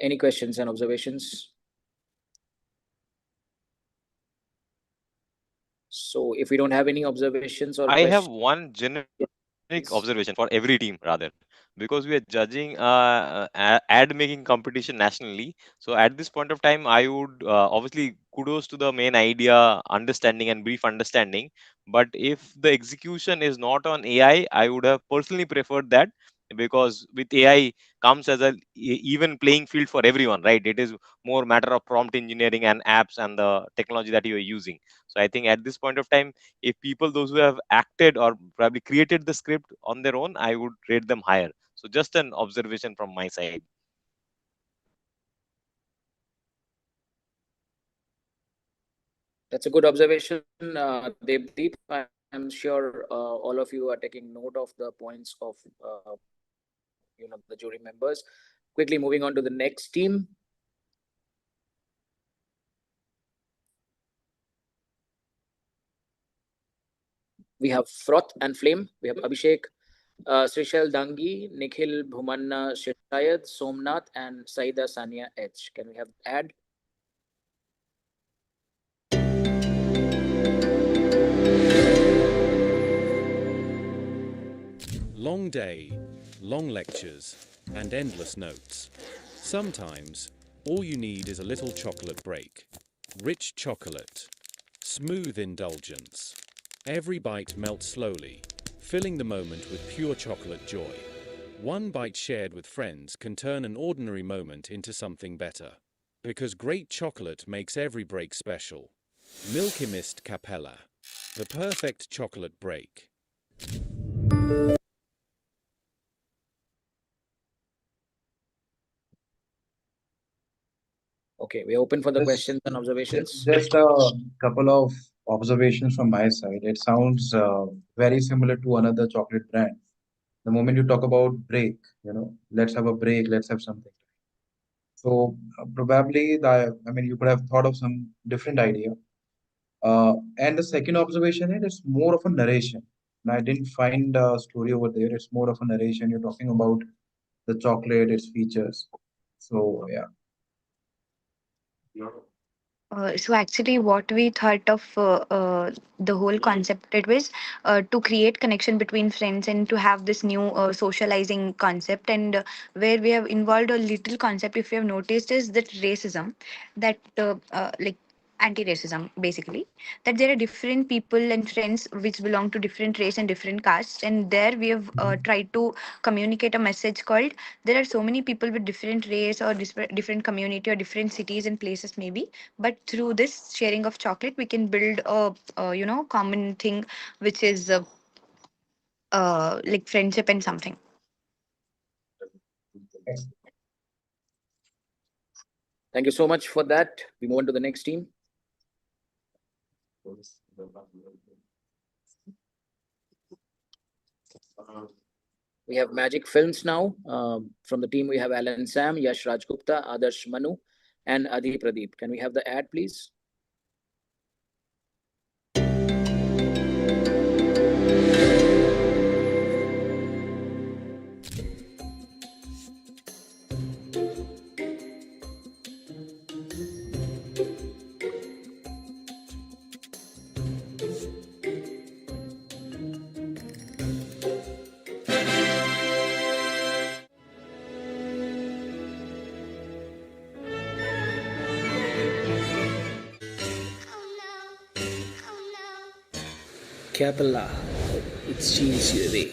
Any questions and observations? So if we don't have any observations or I have questions, one generic observation for every team, rather, because we are judging ad making competition nationally. So at this point of time, I would obviously kudos to the main idea, understanding and brief understanding. But if the execution is not on AI, I would have personally preferred that, because with AI comes as a even playing field for everyone, right? It is more matter of prompt engineering and apps and the technology that you are using. So I think at this point of time, if people, those who have acted or probably created the script on their own, I would rate them higher. So just an observation from my side. that's a good observation, Devdeep. I'm sure all of you are taking note of the points of the jury members. Quickly moving on to the next team. We have Froth and Flame. We have Abhishek, Srishal Dangi, Nikhil Bhumanna Shayad, Somnath, and Saida Sania H. Can we have the ad? Long day, long lectures, and endless notes. Sometimes, all you need is a little chocolate break. Rich chocolate. Smooth indulgence. Every bite melts slowly, filling the moment with pure chocolate joy. One bite shared with friends can turn an ordinary moment into something better. Because great chocolate makes every break special. Milkymist Capella. The perfect chocolate break. Okay, we're open for the Just, questions and observations. just a couple of observations from my side. It sounds very similar to another chocolate brand. The moment you talk about break, let's have a break, let's have something. So probably you could have thought of some different idea. And the second observation is it's more of a narration. And I didn't find a story over there. It's more of a narration. You're talking about the chocolate, its features. So yeah. So actually, what we thought of the whole concept, it was to create connection between friends and to have this new socializing concept, and where we have involved a little concept. If you have noticed, is that racism, that like anti-racism, basically, that there are different people and friends which belong to different race and different castes, and there we have tried to communicate a message called there are so many people with different race or different community or different cities and places maybe, but through this sharing of chocolate we can build a common thing, which is like friendship and something. Thank you so much for that. We move on to the next team. We have Magic Films now. From the team, we have Alan Sam, Yash Rajgupta, Adarsh Manu, and Adi Pradeep. Can we have the ad, please? Capella, it's changed your day.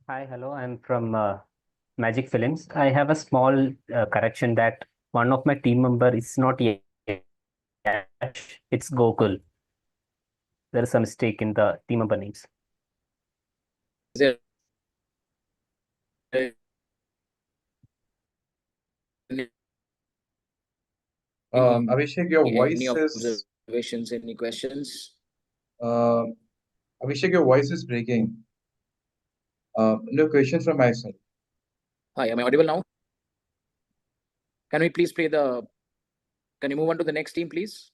Hi, hello. I'm from Magic Films. I have a small correction that one of my team member is not Yash, it's Gokul. There is a mistake in the team member names. Is there Abhishek, your any voice is observations, any questions? Abhishek, your voice is breaking. No questions from my side. Hi, am I audible now? Can we please play the? Can you move on to the next team, please?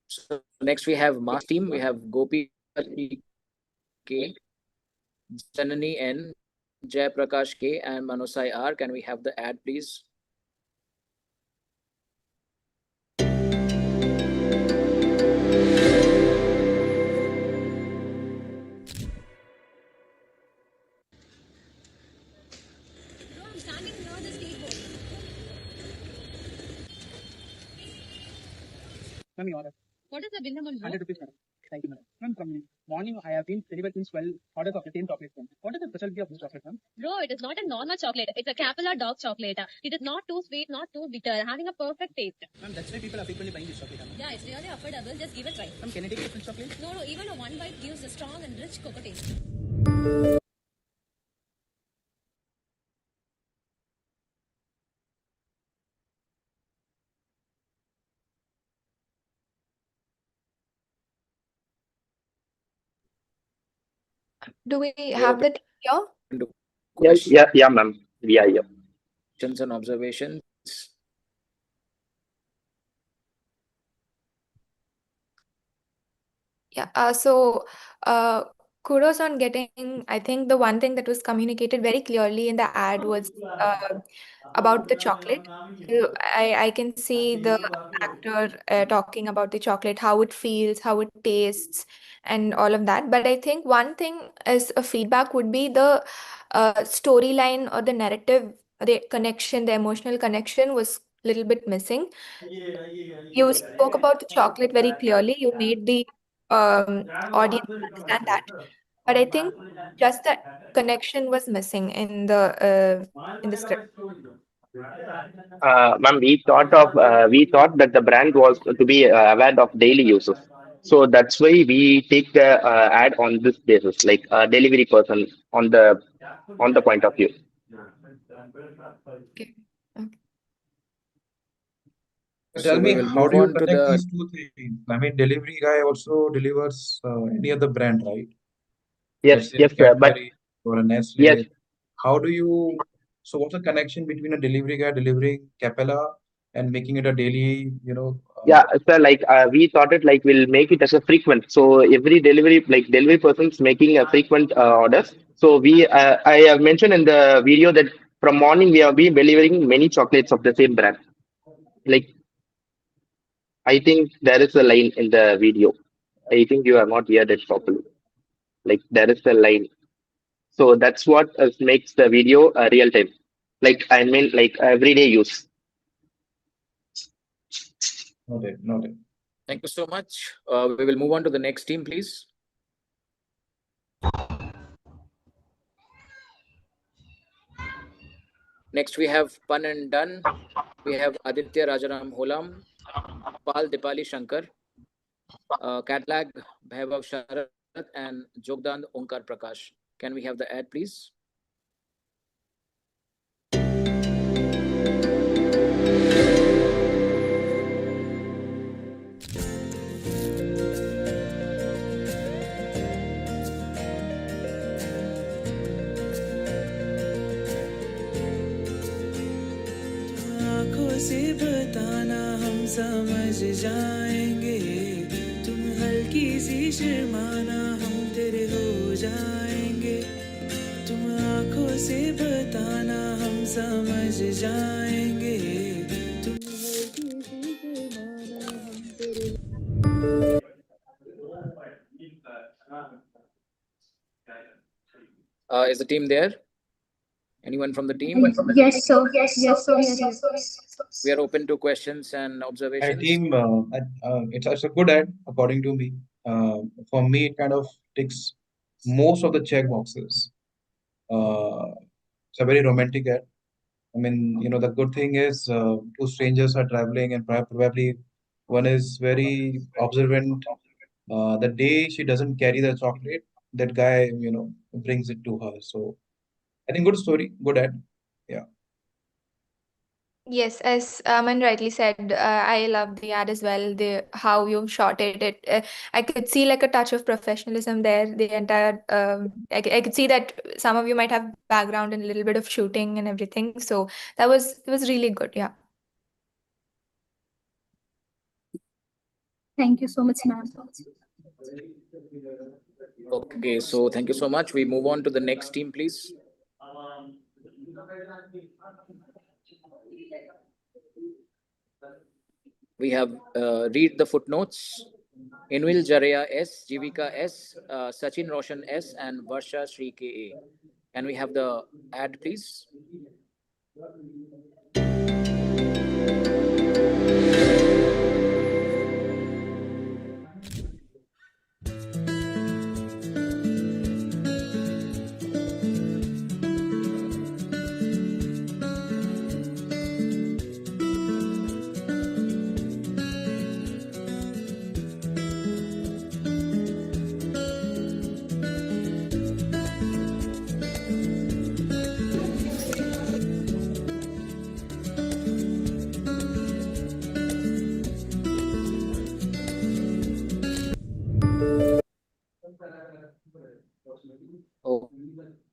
So next we have Mass team. We have Gopi K, Janani N, Jay Prakash K, and Manusai R. Can we have the ad, please? Ma'am, your order. What is the bill number? 100 rupees, madam. Thank you, madam. Ma'am, from morning I have been delivered since 12 orders of the same chocolate, ma'am. What is the specialty of this chocolate, ma'am? Bro, it is not a normal chocolate. It's a Capella dog chocolate. It is not too sweet, not too bitter, having a perfect taste. Ma'am, that's why people are frequently buying this chocolate, ma'am. Yeah, it's really affordable. Just give it a try. Ma'am, can I take this chocolate? No, even a one bite gives a strong and rich cocoa taste. Do we We are have open the here? to Yeah, ma'am. We are here. questions and observations. Yeah. So, kudos on getting. I think the one thing that was communicated very clearly in the ad was about the chocolate. I can see the actor talking about the chocolate, how it feels, how it tastes, and all of that. But I think one thing as a feedback would be the storyline or the narrative, the connection, the emotional connection was a little bit missing. You spoke about the chocolate very clearly. You made the audience understand that. But I think just the connection was missing in the script. Ma'am, we thought that the brand was to be aware of daily uses. So that's why we take the ad on this basis, like a delivery person on the point of view. So Tell me, we will how move do you on to connect the. these two things? I mean, delivery guy also delivers any other brand, right? Let's Yes, say a yes, sir. But Cadbury or a yes, Nestle. how do you, so what's the connection between a delivery guy delivering Capella and making it a daily, Yeah, so like we thought it like we'll make it as a frequent. So every delivery, like delivery person's making a frequent orders. So I have mentioned in the video that from morning we have been delivering many chocolates of the same brand. Like I think there is a line in the video. I think you have not heard it properly. Like there is a line. So that's what makes the video real time. Like I mean, like everyday use. noted. Thank you so much. We will move on to the next team, please. Next, we have Pan and Dun. We have Aditya Rajaram Holam, Pal Dipali Shankar, Catlag Bhaibhav Sharat, and Jogdan Onkar Prakash. Can we have the ad, please? आंखों से बताना हम समझ जाएंगे तुम हल्की सी शर्माना हम तेरे हो जाएंगे तुम आंखों से बताना हम समझ जाएंगे तुम हल्की सी शर्माना हम तेरे Is the team there? Anyone from the team? Yes, sir. Yes, sir. We are here. We are open to questions and My observations. team, it's a good ad according to me. For me, it kind of ticks most of the check boxes. It's a very romantic ad. I mean, the good thing is two strangers are traveling, and probably one is very observant. The day she doesn't carry the chocolate, that guy, brings it to her. So I think good story, good ad. Yeah. Yes, as Aman rightly said, I love the ad as well. The how you shot it. I could see like a touch of professionalism there. The entire, I could see that some of you might have background in a little bit of shooting and everything. So it was really good. Yeah. Thank you so much, ma'am. Okay, so thank you so much. We move on to the next team, please. We have read the footnotes. Invil Jareya S, Jivika S, Sachin Roshan S, and Varsha Sri KA. Can we have the ad, please?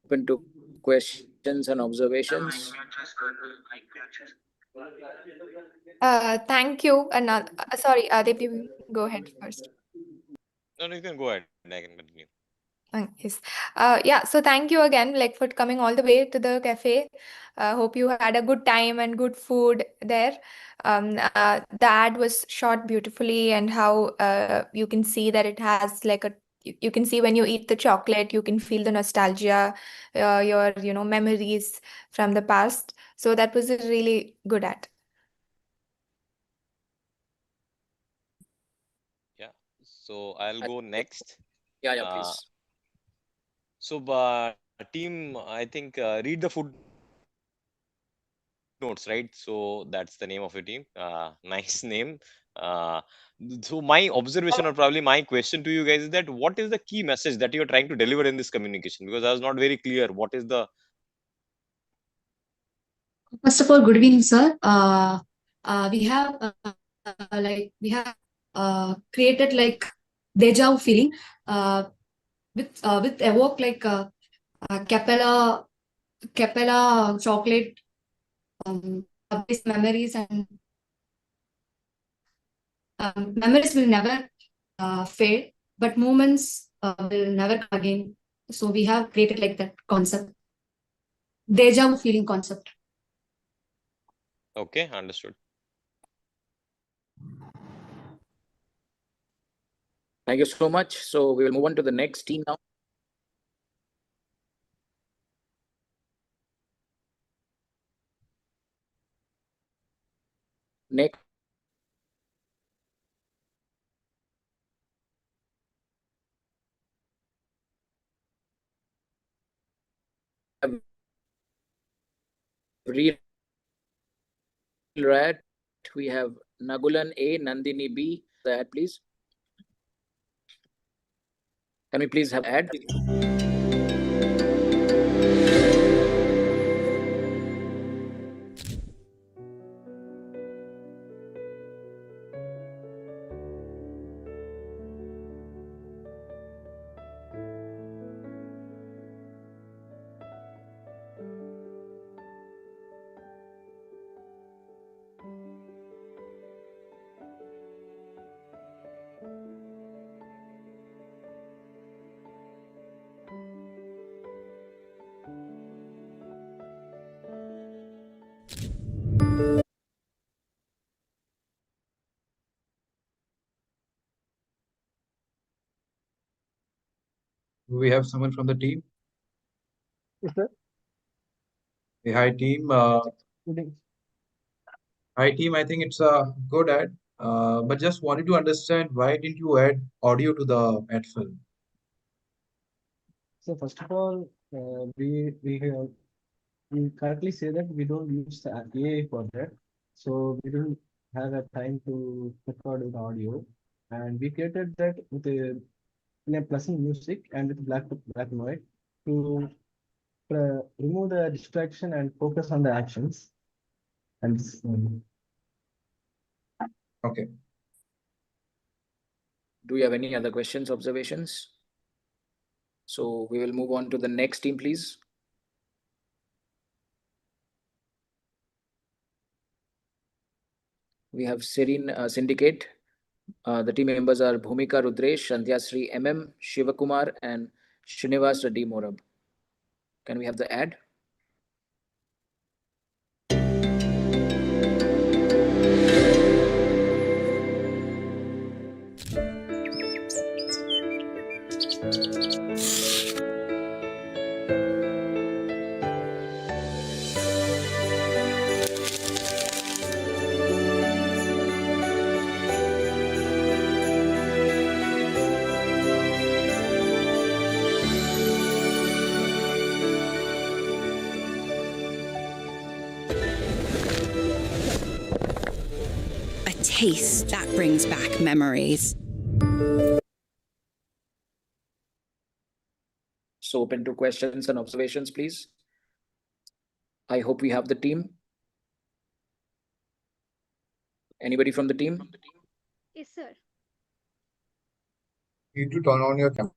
Open to questions and observations. Thank you. Sorry, Deepti, go ahead first. No, you can go ahead. I can continue. Yes. Yeah, so thank you again, like for coming all the way to the cafe. Hope you had a good time and good food there. The ad was shot beautifully, and how you can see that it has like you can see when you eat the chocolate, you can feel the nostalgia, your memories from the past. So that was a really good ad. Yeah. So I'll go next. Yeah, please. So, team, I think read the footnotes, right? So that's the name of your team. Nice name. So my observation, or probably my question to you guys, is that what is the key message that you're trying to deliver in this communication? Because I was not very clear. What is the First of all, good evening, sir. We have created like deja vu feeling with evoke like Capella Capella chocolate these memories, and memories will never fade, but moments will never come again. So we have created like that concept, deja vu feeling concept. Okay, understood. Thank you so much. So we will move on to the next team now. Next, Real Rat. We have Nagulan A, Nandini B. The ad, please. Can we please have ad? Do we have someone from the team? Yes, sir. Hey, hi team. Hi team. I think it's a good ad. But just wanted to understand why didn't you add audio to the ad film? So first of all, we correctly say that we don't use the AI for that. So we don't have a time to record with audio, and we created that with in a pleasant music and with black and white to remove the distraction and focus on the actions. And Okay. Do you have any other questions, observations? So we will move on to the next team, please. We have Serene Syndicate. The team members are Bhumika Rudresh, Shantyasri MM, Shivakumar, and Srinivas Reddy Morab. Can we have the ad? A taste that brings back memories. So open to questions and observations, please. I hope we have the team. Anybody from the team? Yes, sir. You need to turn on your camera.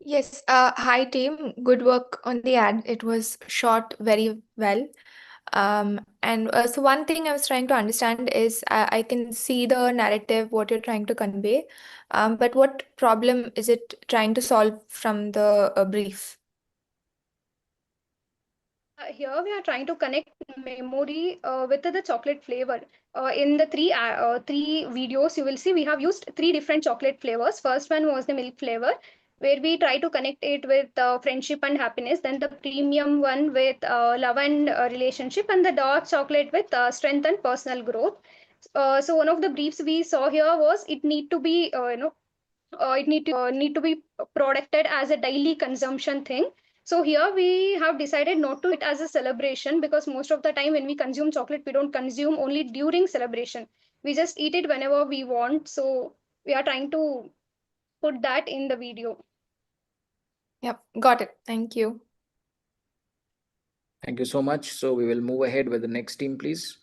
Yes, hi team. Good work on the ad. It was shot very well. So one thing I was trying to understand is I can see the narrative, what you're trying to convey, but what problem is it trying to solve from the brief? Here we are trying to connect memory with the chocolate flavor. In the three videos, you will see we have used three different chocolate flavors. First one was the milk flavor, where we try to connect it with friendship and happiness. Then the premium one with love and relationship, and the dark chocolate with strength and personal growth. So one of the briefs we saw here was it need to be it need to be producted as a daily consumption thing. So here we have decided not to it as a celebration, because most of the time when we consume chocolate, we don't consume only during celebration. We just eat it whenever we want. So we are trying to put that in the video. Yep, got it. Thank you. Thank you so much. So we will move ahead with the next team, please.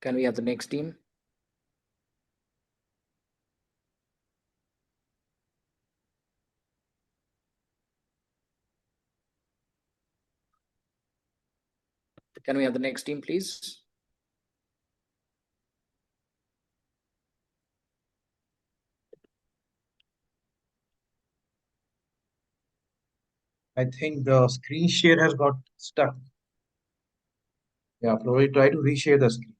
Can we have the next team? Can we have the next team, please? I think the screen share has got stuck. Yeah, probably try to reshare the screen.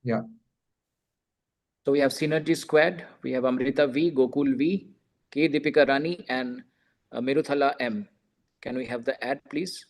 Yeah. So we have Synergy Squad, we have Amrita V, Gokul V, K. Deepika Rani, and Miruthala M. Can we have the ad, please?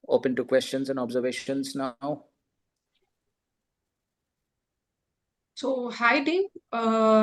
Open to questions and observations now. So, hi team.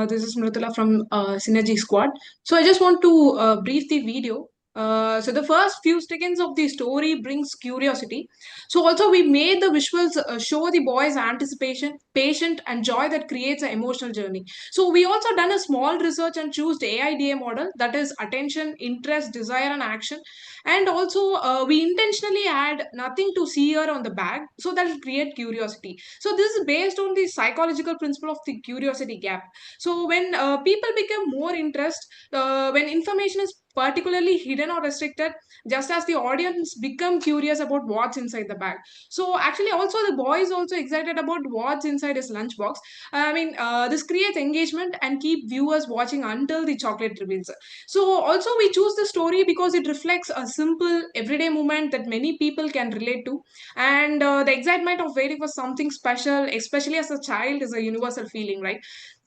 This is Mrutala from Synergy Squad. So, I just want to brief the video. So, the first few seconds of the story brings curiosity. So, also we made the visuals show the boys' anticipation, patience, and joy that creates an emotional journey. So, we also done a small research and choose the AIDA model, that is attention, interest, desire, and action. And also, we intentionally add nothing to see here on the bag, so that will create curiosity. So this is based on the psychological principle of the curiosity gap. So when people become more interest, when information is particularly hidden or restricted, just as the audience become curious about what's inside the bag. So actually also the boy is also excited about what's inside his lunchbox. I mean, this creates engagement and keep viewers watching until the chocolate reveals. So also we choose the story because it reflects a simple everyday moment that many people can relate to, and the excitement of waiting for something special, especially as a child, is a universal feeling, right?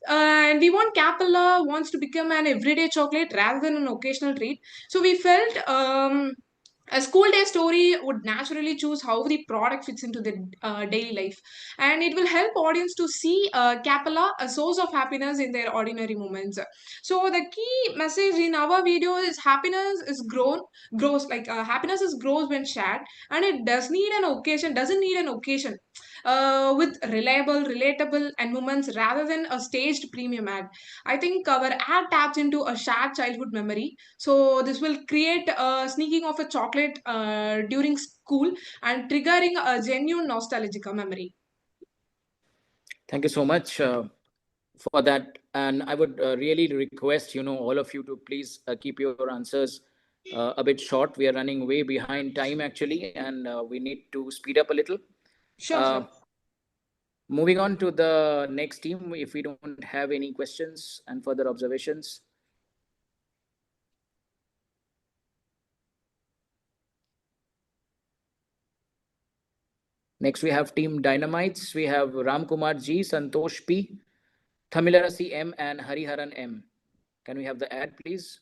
And we want Capella wants to become an everyday chocolate rather than an occasional treat. So we felt a school day story would naturally choose how the product fits into the daily life, and it will help audience to see Capella a source of happiness in their ordinary moments. So the key message in our video is happiness is grows like happiness is grows when shared, and it doesn't need an occasion, with reliable, relatable, and moments rather than a staged premium ad. I think our ad taps into a shared childhood memory. So this will create a sneaking of a chocolate during school and triggering a genuine nostalgic memory. Thank you so much for that. And I would really request, all of you to please keep your answers a bit short. We are running way behind time actually, and we need to speed up a little. Sure. Moving on to the next team, if we don't have any questions and further observations. Next, we have Team Dynamites. We have Ram Kumar G, Santosh P, Tamilarasi M, and Hariharan M. Can we have the ad, please?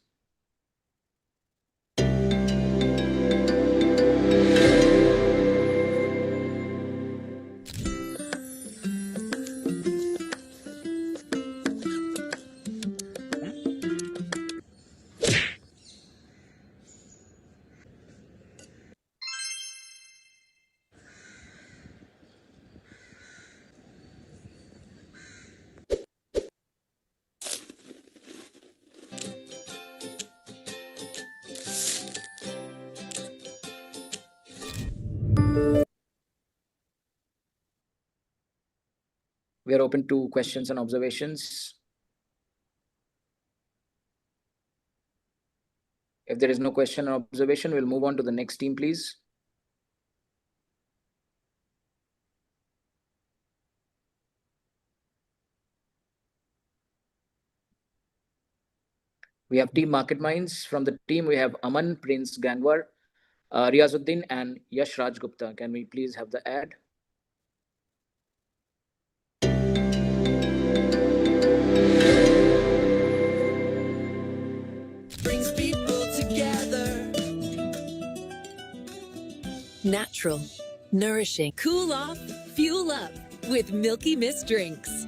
We are open to questions and observations. If there is no question or observation, we'll move on to the next team, please. We have Team Market Minds. From the team, we have Aman, Prince Gangwar, Riazuddin and Yash Raj Gupta. Can we please have the ad? Brings people together. Natural, nourishing, cool off, fuel up with Milkymist drinks.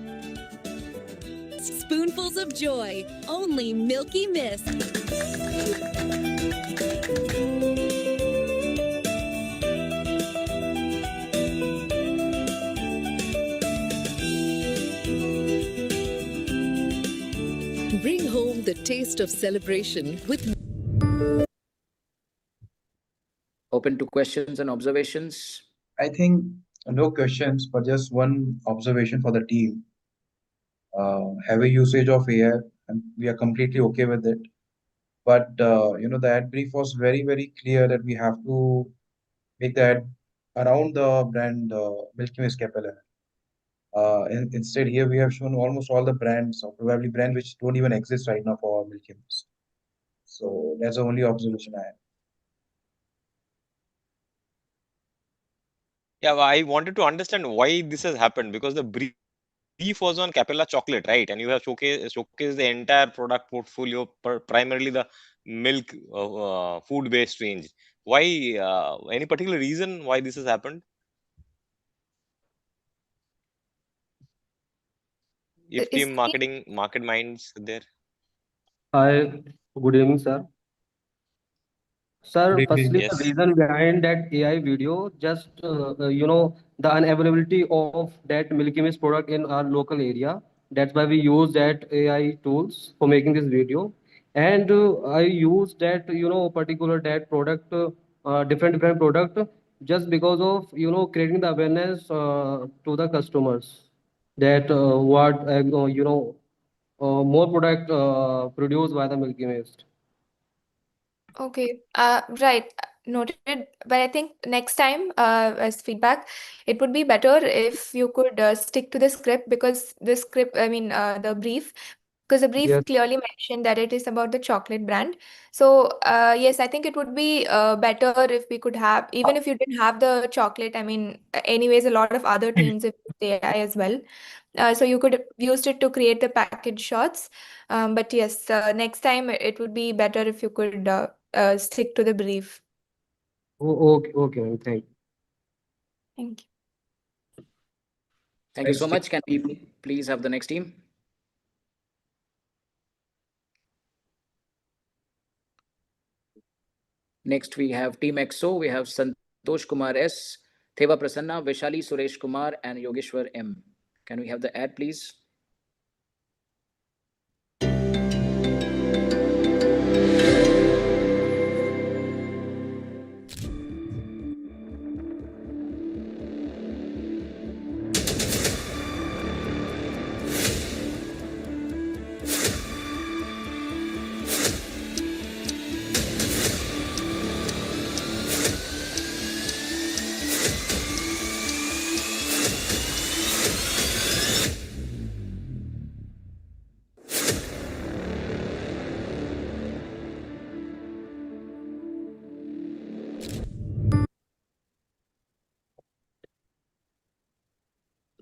Spoonfuls of joy, only Milkymist. Bring home the taste of celebration with Open to questions and observations. I think no questions, but just one observation for the team. Heavy usage of AI, and we are completely okay with it. But the ad brief was very, very clear that we have to make the ad around the brand Milkymist Capella. Instead, here we have shown almost all the brands, or probably brands which don't even exist right now for Milkymist. So that's the only observation I have. Yeah, well, I wanted to understand why this has happened, because the brief was on Capella chocolate, right? And you have showcased the entire product portfolio, primarily the milk food-based range. Why? Any particular reason why this has happened? If Is team marketing, market minds there. Hi, good evening, sir. Sir, Good evening. firstly, the Yes. reason behind that AI video, just the unavailability of that Milky Mist product in our local area. That's why we use that AI tools for making this video. And I use that particular that product, different product, just because of creating the awareness to the customers that what more product produced by the Milky Mist. Okay, right, noted. But I think next time, as feedback, it would be better if you could stick to the script, because the script, I mean, the brief, because the brief Yes. clearly mentioned that it is about the chocolate brand. So, yes, I think it would be better if we could have, even if you didn't have the chocolate, I mean, anyways, a lot of other teams have used AI as well. So you could have used it to create the package shots. But yes, next time it would be better if you could stick to the brief. Okay, okay, ma'am. Thank you. Thank you. Thank you Thanks, so team. much. Can we please have the next team? Next, we have Team EXO. We have Santosh Kumar S, Theva Prasanna, Vishali Suresh Kumar, and Yogeshwar M. Can we have the ad, please?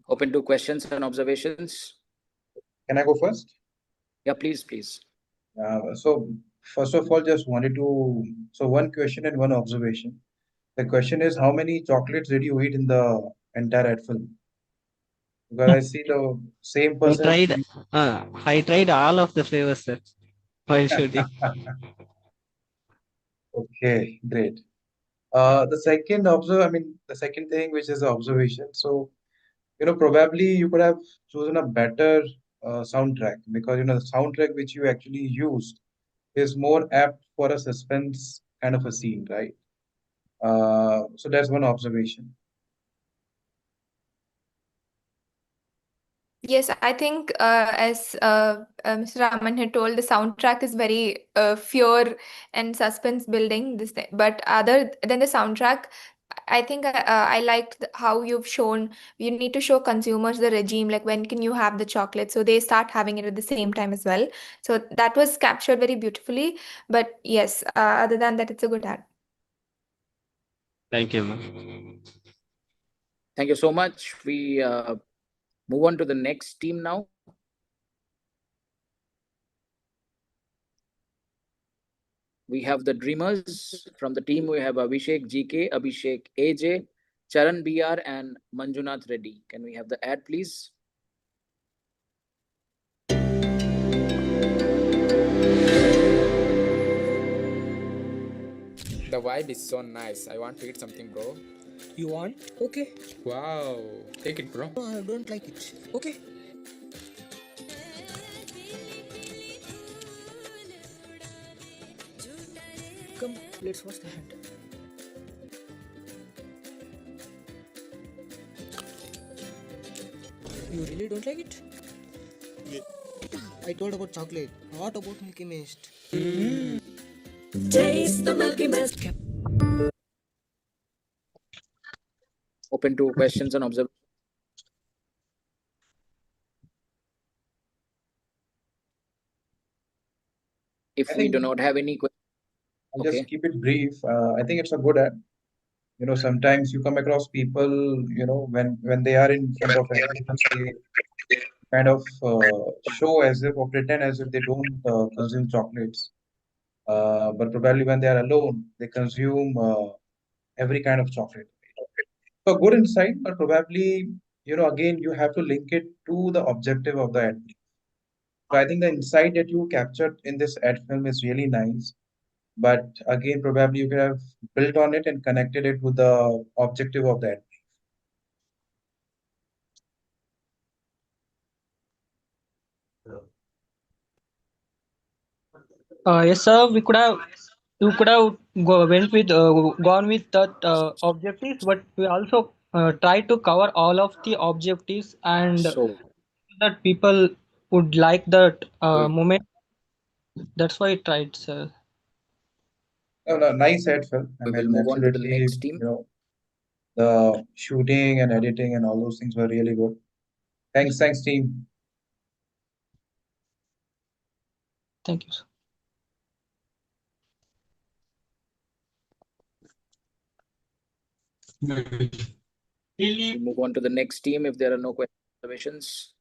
Open to questions and observations. Can I go first? Yeah, please, please. So first of all, just wanted to, so one question and one observation. The question is, how many chocolates did you eat in the entire ad film? Because I see the same I person. tried I tried all of the flavors, sir, while shooting. Okay, great. The second thing, which is the observation. So, probably you could have chosen a better soundtrack, because, the soundtrack which you actually used is more apt for a suspense kind of a scene, right? So that's one observation. Yes, I think as Mr. Raman had told, the soundtrack is very fear and suspense building this thing. But other than the soundtrack, I think I liked how you've shown you need to show consumers the regime, like when can you have the chocolate, so they start having it at the same time as well. So that was captured very beautifully. But yes, other than that, it's a good ad. Thank you, ma'am. Thank you so much. We move on to the next team now. We have the Dreamers. From the team, we have Abhishek GK, Abhishek AJ, Charan BR, and Manjunath Reddy. Can we have the ad, please? The vibe is so nice. I want to eat something, bro. You want? Okay. Wow. Take it, bro. No, I don't like it. Okay. Come, let's wash the hand. You really don't like it? I told about chocolate. What about Milkymist? Taste the Milkymist. Open to questions and observations. If we do not have any questions, I'll just keep it brief. I think it's a good ad. You know, sometimes you come across people, you know, when they are in front of everyone, they kind of show as if or pretend as if they don't consume chocolates. But probably when they are alone, they consume every kind of chocolate. So good insight, but probably, you know, again, you have to link it to the objective of the ad. So I think the insight that you captured in this ad film is really nice. But again, probably you could have built on it and connected it with the objective of the ad. Yes, sir. You could have gone with that objectives, but we also try to cover all of the objectives and so that people would like that we moment. That's why I tried, sir. No, no, nice ad film. I will mean, move on to the absolutely, next team. you know, the shooting and editing and all those things were really good. Thanks, team. Thank you, sir. We move on to the next team if there are no questions or observations.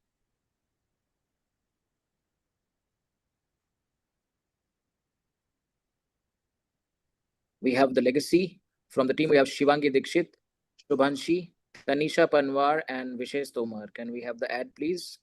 We have the legacy. From the team, we have Shivangi Dikshit, Shubhanshi, Tanisha Panwar, and Vishesh Tomar. Can we have the ad, please?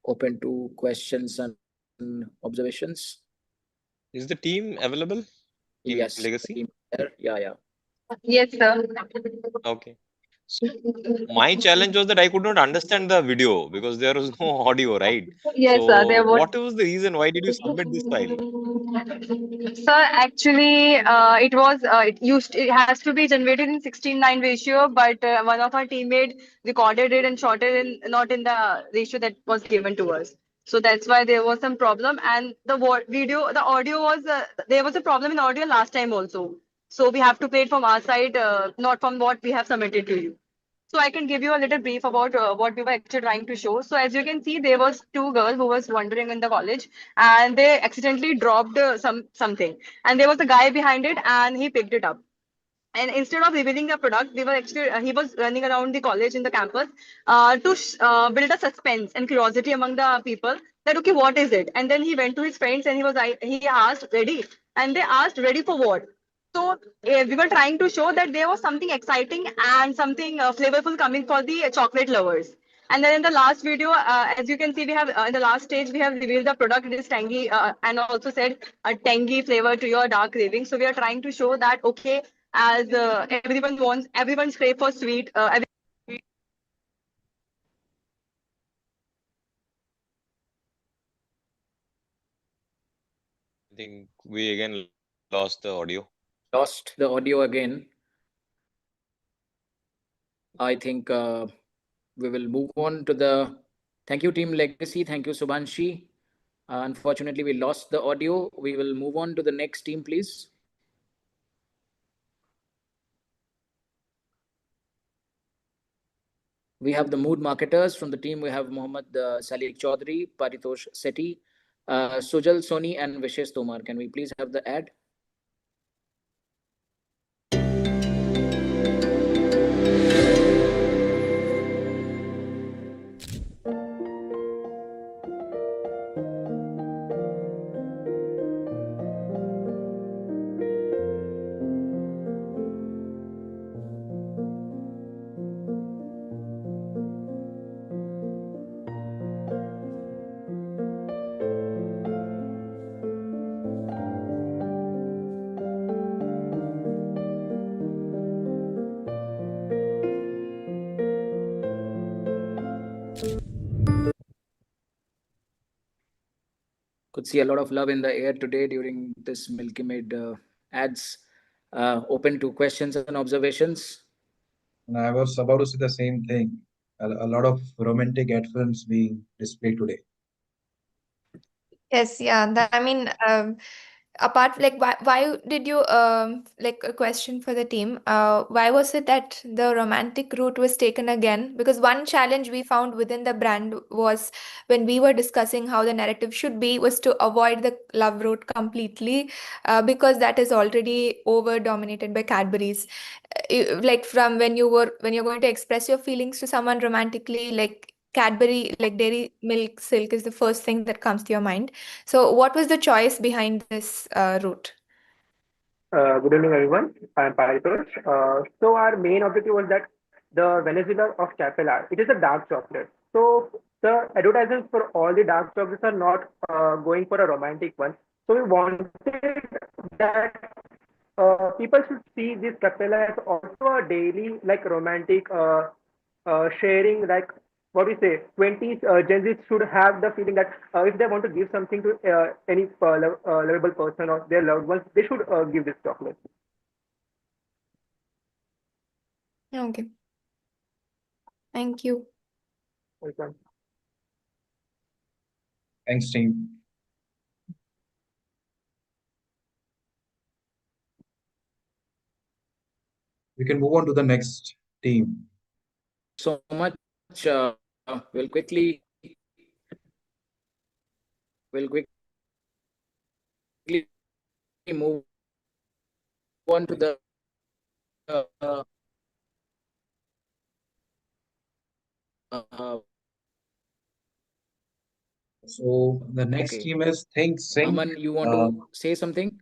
Open to questions and observations. Is the team available? Team Yes, Legacy? team there. Yeah. Yes, sir. Okay. So my challenge was that I could not understand the video because there was no audio, right? Yes, sir. So There was. what was the reason? Why did you submit this file? Sir, actually, it has to be generated in 16:9 ratio, but one of our teammate recorded it and shot it in not in the ratio that was given to us. So that's why there was some problem. And the audio was there was a problem in audio last time also. So we have to play it from our side, not from what we have submitted to you. So I can give you a little brief about what we were actually trying to show. So as you can see, there was two girls who was wandering in the college, and they accidentally dropped something, and there was a guy behind it, and he picked it up. And instead of revealing the product, they were actually he was running around the college in the campus to build a suspense and curiosity among the people that okay, what is it? And then he went to his friends and he asked ready, and they asked ready for what? So we were trying to show that there was something exciting and something flavorful coming for the chocolate lovers. And then in the last video, as you can see, we have in the last stage, we have revealed the product. It is tangy and also said a tangy flavor to your dark craving. So we are trying to show that, okay, as everyone's crave for sweet. think we again lost the audio. Lost the audio again. I think we will move on to the. Thank you, Team Legacy. Thank you, Subhanshi. Unfortunately, we lost the audio. We will move on to the next team, please. We have the mood marketers from the team. We have Mohammad Salik Chaudhary, Paritosh Sethi, Sujal Soni, and Vishesh Tomar. Can we please have the ad? Could see a lot of love in the air today during this Milkymist ads. Open to questions and observations. And I was about to say the same thing. A lot of romantic ad films being displayed today. Yes, yeah. I mean, apart like why did you like a question for the team? Why was it that the romantic route was taken again? Because one challenge we found within the brand was when we were discussing how the narrative should be was to avoid the love route completely, because that is already over dominated by Cadbury's. Like from when you're going to express your feelings to someone romantically, like Cadbury, like dairy milk silk is the first thing that comes to your mind. So, what was the choice behind this route? Good evening, everyone. I'm Paritosh. So our main objective was that the Venezuela of Capella, it is a dark chocolate. So the advertisements for all the dark chocolates are not going for a romantic one. So we wanted that people should see this Capella as also a daily, like romantic sharing, like what we say, 20s Gen Z should have the feeling that if they want to give something to any lovable person or their loved ones, they should give this chocolate. Okay. Thank you. Welcome. Thanks, team. We can move on to the next team. So much. We'll quickly move on to the so the next team is Think Sync. Aman, you want to say something?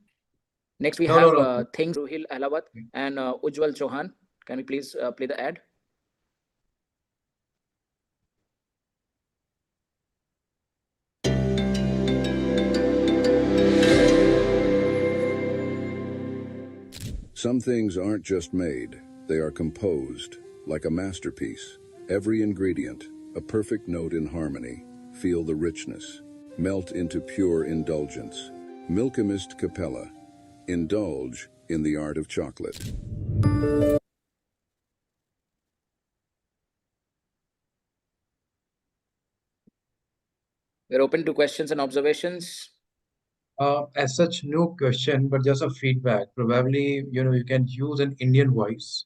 Next, we No, have no, no. Think Ruhil Alawat and Ujjwal Chauhan. Can we please play the ad? Some things aren't just made, they are composed, like a masterpiece. Every ingredient, a perfect note in harmony. Feel the richness. Melt into pure indulgence. Milkymist Capella. Indulge in the art of chocolate. We're open to questions and observations. As such, no question, but just a feedback. Probably, you can use an Indian voice,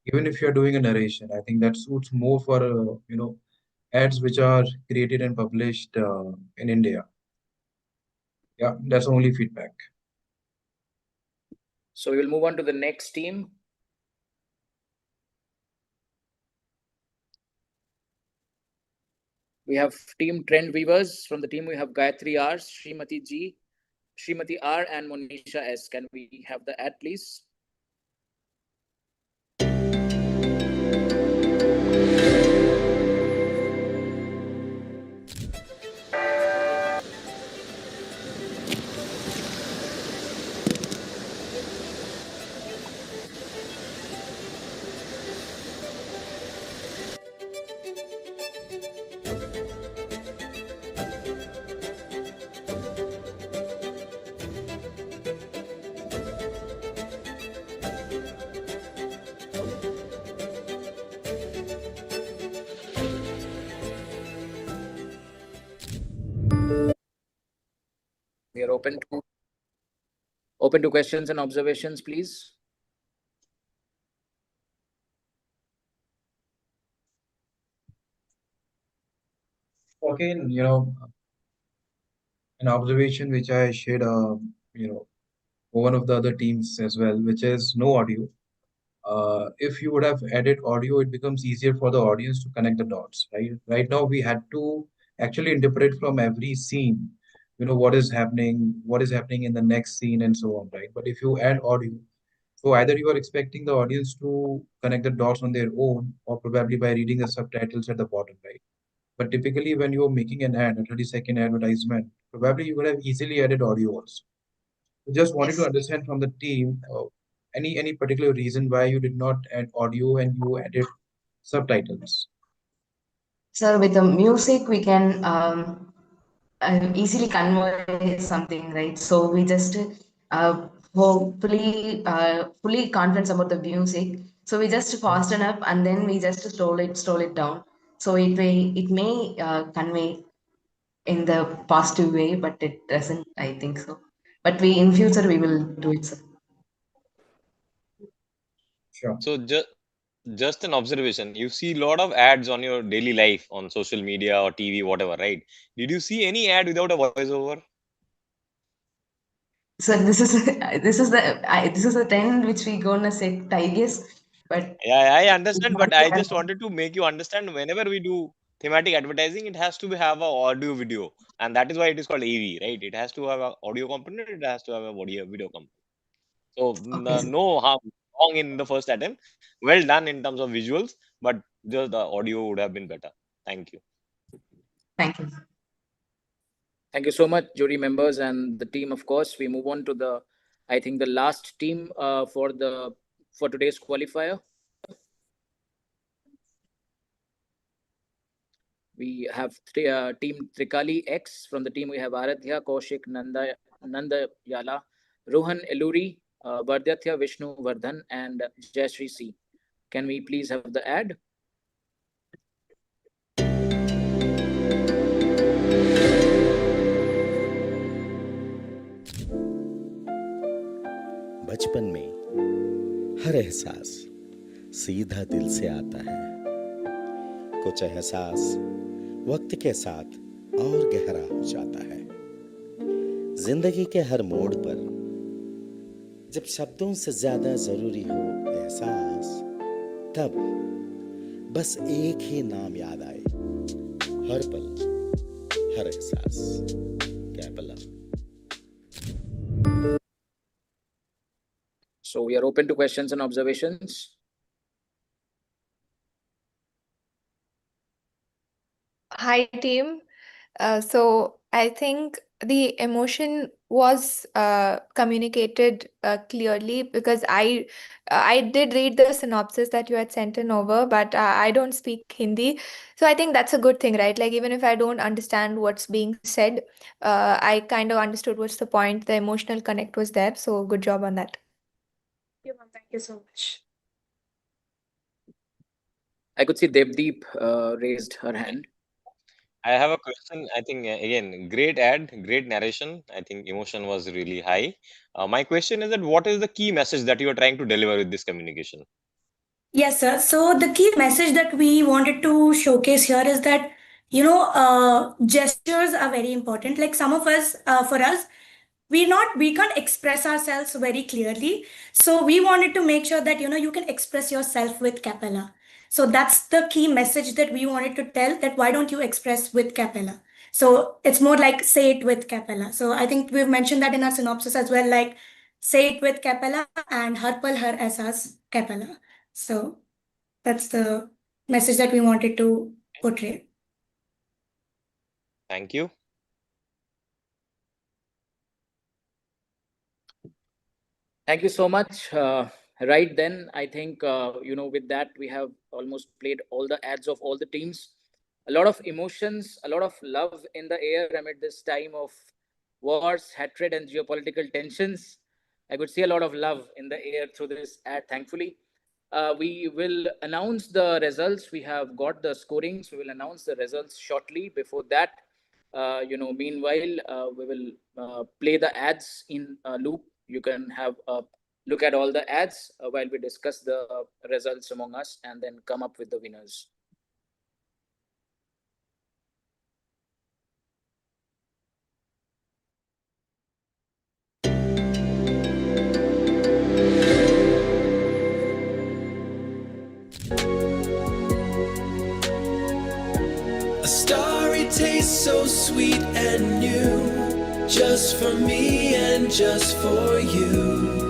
even if you're doing a narration. I think that suits more for, ads which are created and published in India. Yeah, that's only feedback. So we will move on to the next team. We have team Trend Weavers. From the team, we have Gayatri R, Srimati G, Srimati R, and Monisha S. Can we have the ad, please? We are open to questions and observations, please. Okay, an observation which I shared, for one of the other teams as well, which is no audio. If you would have added audio, it becomes easier for the audience to connect the dots, right? Right now, we had to actually interpret from every scene, what is happening in the next scene and so on, right? But if you add audio, so either you are expecting the audience to connect the dots on their own, or probably by reading the subtitles at the bottom, right? But typically, when you're making an ad, a 30-second advertisement, probably you would have easily added audio also. Just wanted to understand from the team, any particular reason why you did not add audio and you added subtitles? So with the music, we can easily convey something, right? So we just hopefully fully confident about the music. So we just fasten up and then we just scroll it down. So it may convey in the positive way, but it doesn't, I think so. But we in future we will do it, sir. Sure. So just an observation. You see a lot of ads on your daily life on social media or TV, whatever, right? Did you see any ad without a voiceover? So this is the trend which we gonna set, I guess. But Yeah, I understand, but I just wanted to make you understand whenever we do thematic advertising, it has to have a audio video, and that is why it is called AV, right? It has to have a audio component, it has to have a audio video component. So okay, no harm, wrong in the first attempt. Well done in terms of visuals, but just the audio would have been better. Thank you. thank you. Thank you so much, jury members and the team. Of course, we move on to I think the last team for today's qualifier. We have team Trikali X. From the team, we have Aradhya, Kaushik, Nanda Yala, Rohan Eluri, Vardhyatya Vishnu Vardhan, and Jayashree C. Can we please have the ad? बचपन में हर एहसास सीधा दिल से आता है। कुछ एहसास वक्त के साथ और गहरा हो जाता है। जिंदगी के हर मोड़ पर जब शब्दों से ज्यादा जरूरी हो एहसास, तब बस एक ही नाम याद आए, हर पल हर एहसास। Capella. So we are open to questions and observations. Hi, team. So I think the emotion was communicated clearly because I did read the synopsis that you had sent in over, but I don't speak Hindi. So I think that's a good thing, right? Like even if I don't understand what's being said, I kind of understood what's the point. The emotional connect was there. So good job on that. Thank you so much. I could see Devdeep raised her hand. I have a question. I think again, great ad, great narration. I think emotion was really high. My question is that what is the key message that you are trying to deliver with this communication? Yes, sir. So the key message that we wanted to showcase here is that, gestures are very important. Like some of us, for us, we can't express ourselves very clearly. So we wanted to make sure that, you can express yourself with Capella. So that's the key message that we wanted to tell, that why don't you express with Capella? So it's more like say it with Capella. So I think we've mentioned that in our synopsis as well, like say it with Capella and har pal har ehsaas Capella. So that's the message that we wanted to portray. Thank you. Thank you so much. Right then, I think, with that, we have almost played all the ads of all the teams. A lot of emotions, a lot of love in the air amid this time of wars, hatred, and geopolitical tensions. I could see a lot of love in the air through this ad, thankfully. We will announce the results. We have got the scorings. We will announce the results shortly. Before that, Meanwhile, we will play the ads in loop. You can have a look at all the ads while we discuss the results among us and then come up with the winners. A story tastes so sweet and new, just for me and just for you.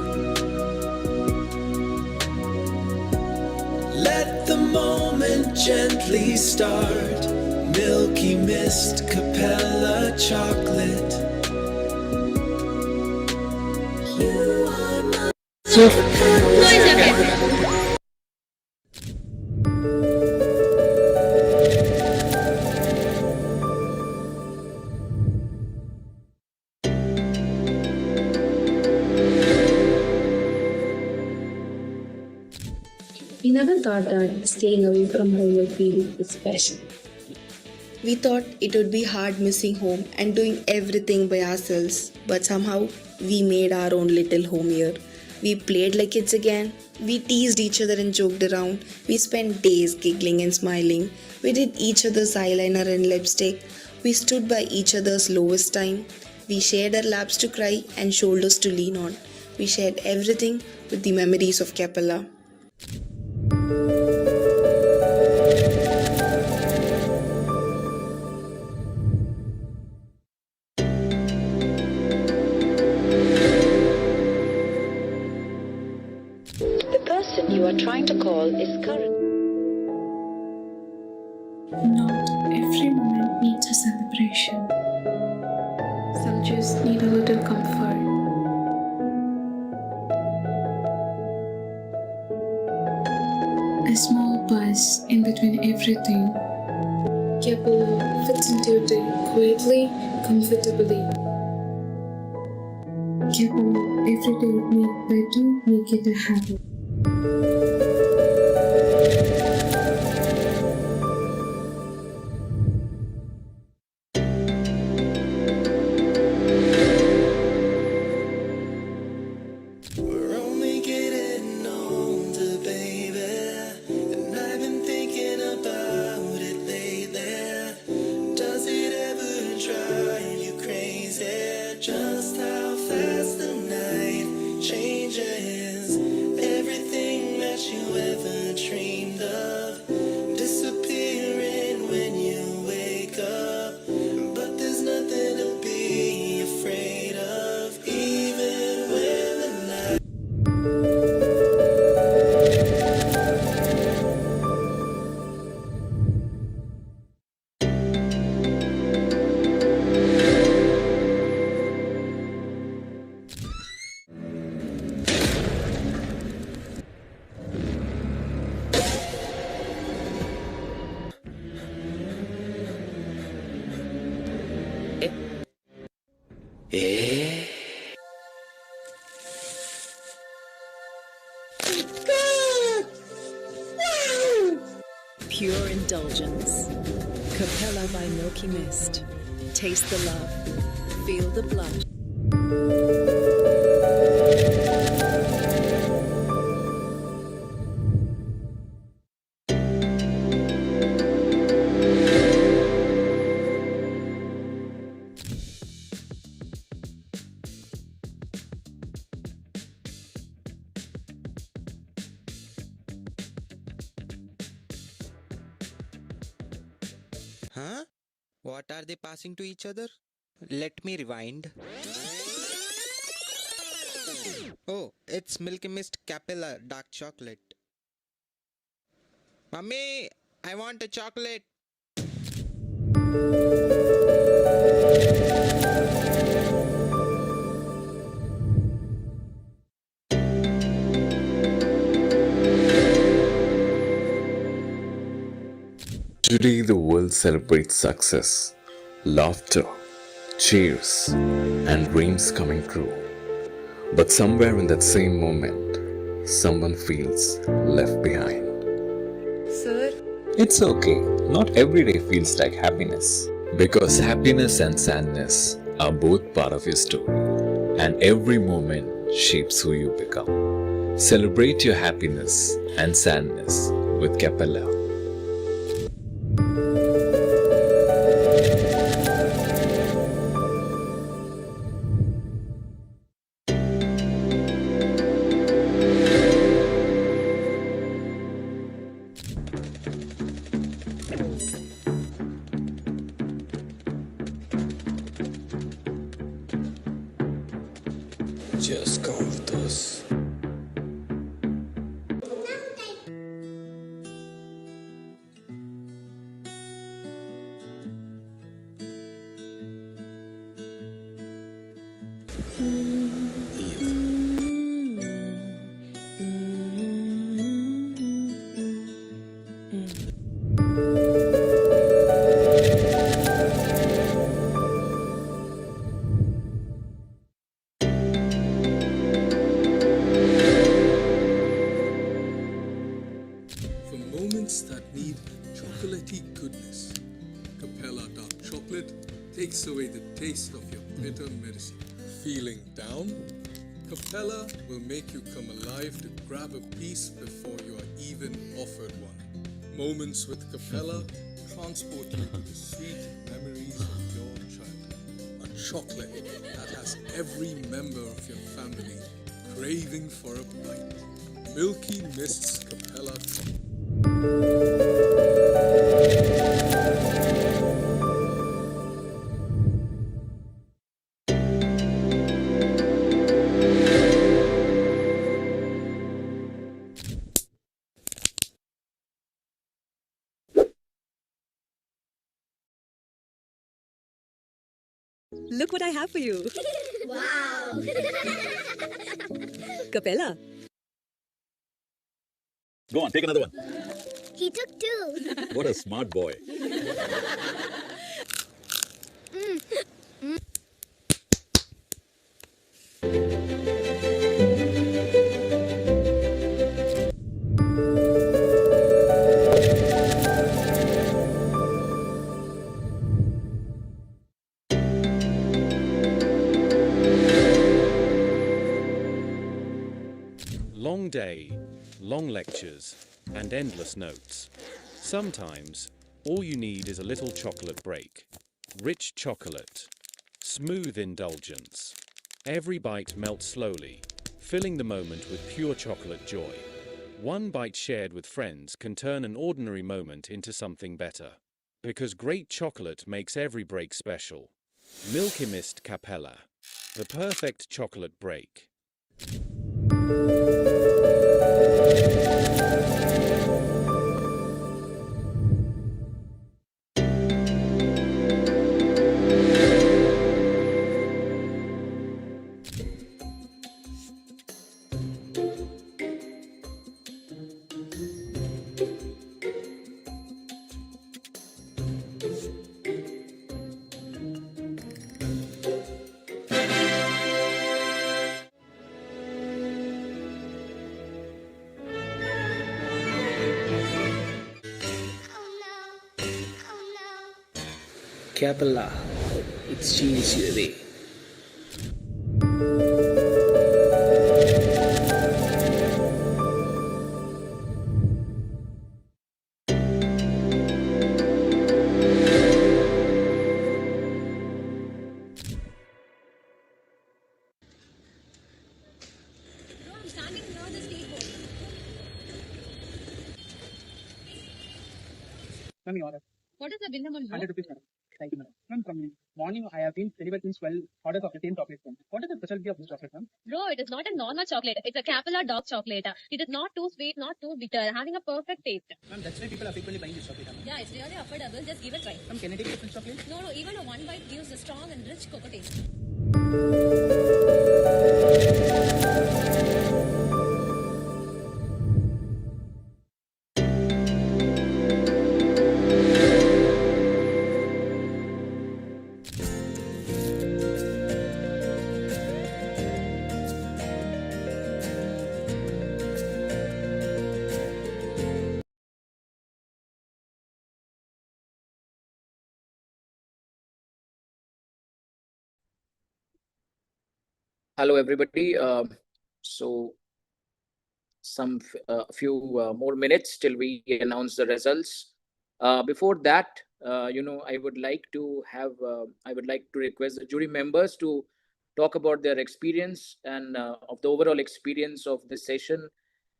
Let the moment gently start. Milkymist, Capella chocolate. You are my We never thought that staying away from home would feel special. We thought it would be hard missing home and doing everything by ourselves, but somehow we made our own little home here. We played like kids again. We teased each other and joked around. We spent days giggling and smiling. We did each other's eyeliner and lipstick. We stood by each other's lowest time. We shared our laps to cry and shoulders to lean on. We shared everything with the memories of Capella. The person you are trying to call is current. Not every moment needs a celebration. Some just need a little comfort. A small pause in between everything. Capella fits into your day quietly, comfortably. Capella every day make better, make it a habit. We're only getting older, baby, and I've been thinking about it lately. Does it ever drive you crazy? Just how fast the night changes. Everything that you ever dreamed of disappearing when you wake up. But there's nothing to be afraid of, even when the night. Pure indulgence. Capella by Milkymist. Taste the love. Feel the blush. Huh? What are they passing to each other? Let me rewind. Oh, it's Milkymist Capella dark chocolate. Mummy, I want a chocolate. Today, the world celebrates success, laughter, cheers, and dreams coming true. But somewhere in that same moment, someone feels left behind. Sir, It's okay, not every day feels like happiness. Because happiness and sadness are both part of your story, and every moment shapes who you become. Celebrate your happiness and sadness with Capella. Just come with us. For moments that need chocolatey goodness, Capella Dark Chocolate takes away the taste of your bitter medicine. Feeling down? Capella will make you come alive to grab a piece before you are even offered one. Moments with Capella transport you to the sweet memories of your childhood. A chocolate that has every member of your family craving for a bite. Milkymist's Capella Chocolate. Look what I have for you. Wow! Capella. Go on, take another one. He took two. What a smart boy. Long day, long lectures, and endless notes. Sometimes, all you need is a little chocolate break. Rich chocolate. Smooth indulgence. Every bite melts slowly, filling the moment with pure chocolate joy. One bite shared with friends can turn an ordinary moment into something better. Because great chocolate makes every break special. Milkymist Capella. The perfect chocolate break. Capella, it's changed your day. Ma'am, your order. What is the bill number? 100 rupees, madam. Thank you, madam. Ma'am, from morning I have been delivered since 12 orders of the same chocolate, ma'am. What is the specialty of this chocolate, ma'am? Bro, it is not a normal chocolate. It's a Capella dark chocolate. It is not too sweet, not too bitter, having a perfect taste. Ma'am, that's why people are frequently buying this chocolate, ma'am. Yeah, it's really affordable. Just give it a try. Ma'am, can I take this chocolate? No, even a one bite gives a strong and rich cocoa taste. Hello, everybody. So some few more minutes till we announce the results. Before that, I would like to request the jury members to talk about their experience and of the overall experience of this session.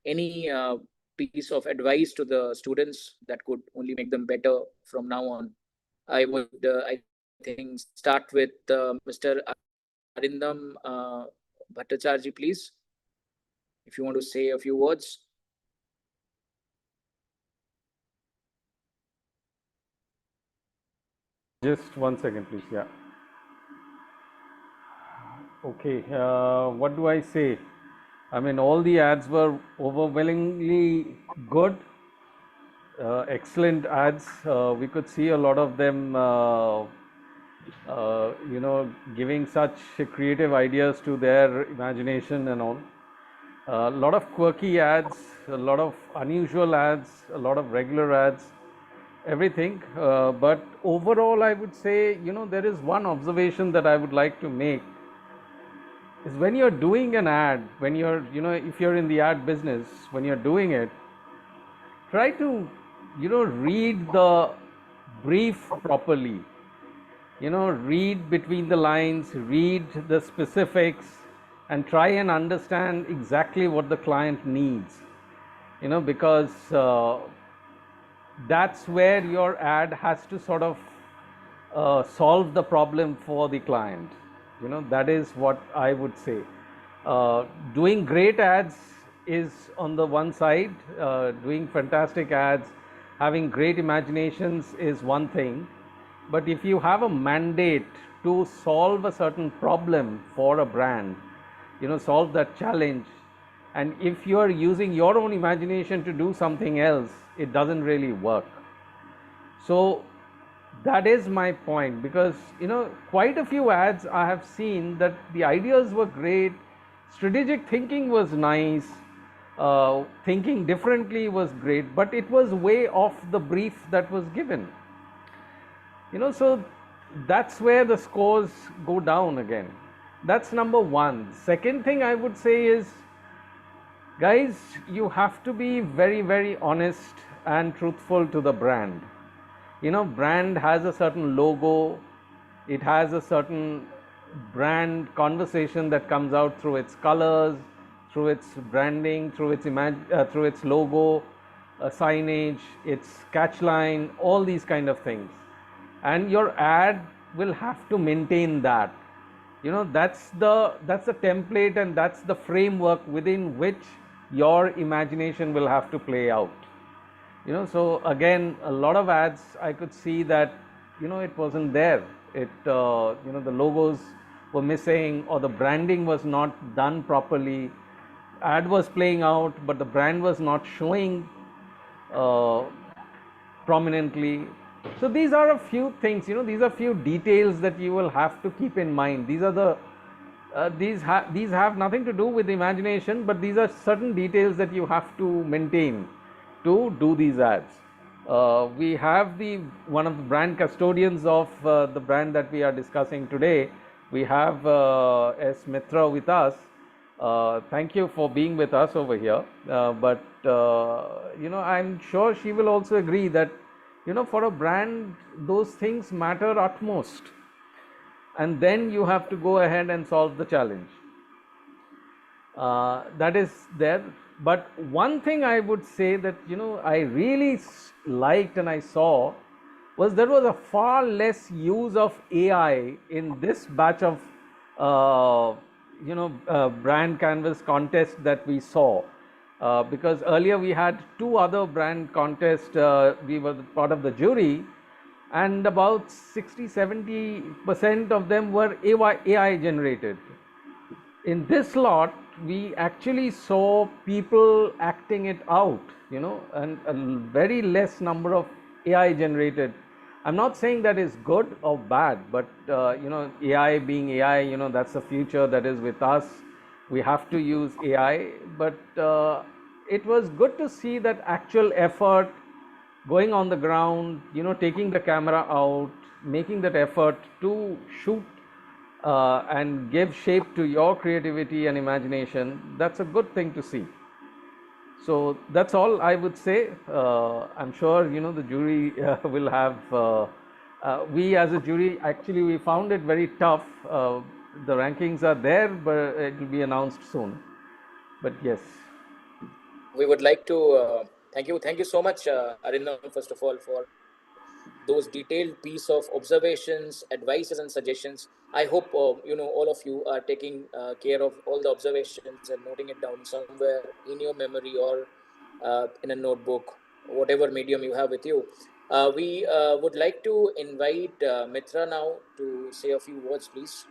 Any piece of advice to the students that could only make them better from now on. I think, start with Mr. Arindam Bhattacharji, please, if you want to say a few words. Just 1 second, please. Yeah. Okay. What do I say? I mean, all the ads were overwhelmingly good. Excellent ads. We could see a lot of them, giving such creative ideas to their imagination and all. A lot of quirky ads, a lot of unusual ads, a lot of regular ads, everything. But overall, I would say, there is one observation that I would like to make is when you're doing an ad, when you're, if you're in the ad business, when you're doing it, try to, read the brief properly. Read between the lines, read the specifics, and try and understand exactly what the client needs. Because that's where your ad has to sort of solve the problem for the client. That is what I would say. Doing great ads is on the one side, doing fantastic ads, having great imaginations is one thing. But if you have a mandate to solve a certain problem for a brand, solve that challenge, and if you are using your own imagination to do something else, it doesn't really work. So that is my point, because quite a few ads I have seen that the ideas were great, strategic thinking was nice, thinking differently was great, but it was way off the brief that was given. So that's where the scores go down again. That's number one. Second thing I would say is, guys, you have to be very, very honest and truthful to the brand. Brand has a certain logo, it has a certain brand conversation that comes out through its colors, through its branding, through its logo, signage, its catchline, all these kind of things. And your ad will have to maintain that. That's the template, and that's the framework within which your imagination will have to play out. So again, a lot of ads I could see that it wasn't there. The logos were missing, or the branding was not done properly. Ad was playing out, but the brand was not showing prominently. So these are a few things, these are few details that you will have to keep in mind. These are the these have nothing to do with imagination, but these are certain details that you have to maintain to do these ads. We have one of the brand custodians of the brand that we are discussing today. We have S. Mitra with us. Thank you for being with us over here. But I'm sure she will also agree that for a brand, those things matter utmost. And then you have to go ahead and solve the challenge. That is there. But one thing I would say that I really liked and I saw was there was a far less use of AI in this batch of brand canvas contest that we saw, because earlier we had 2 other brand contests. We were part of the jury, and about 60-70% of them were AI generated. In this lot, we actually saw people acting it out, and a very less number of AI generated. I'm not saying that is good or bad, but AI being AI, that's the future that is with us. We have to use AI, but it was good to see that actual effort going on the ground, taking the camera out, making that effort to shoot and give shape to your creativity and imagination, that's a good thing to see. So that's all I would say. I'm sure the jury will have. We as a jury, actually, we found it very tough. The rankings are there, but it will be announced soon. But yes. We would like to thank you so much, Arindam, first of all, for those detailed piece of observations, advices, and suggestions. I hope all of you are taking care of all the observations and noting it down somewhere in your memory or in a notebook, whatever medium you have with you. We would like to invite Mitra now to say a few words, please.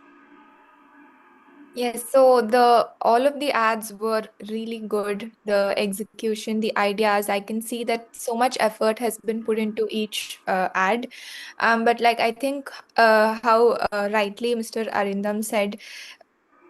Yes, so the all of the ads were really good. The execution, the ideas, I can see that so much effort has been put into each ad. But like I think how rightly Mr. Arindam said,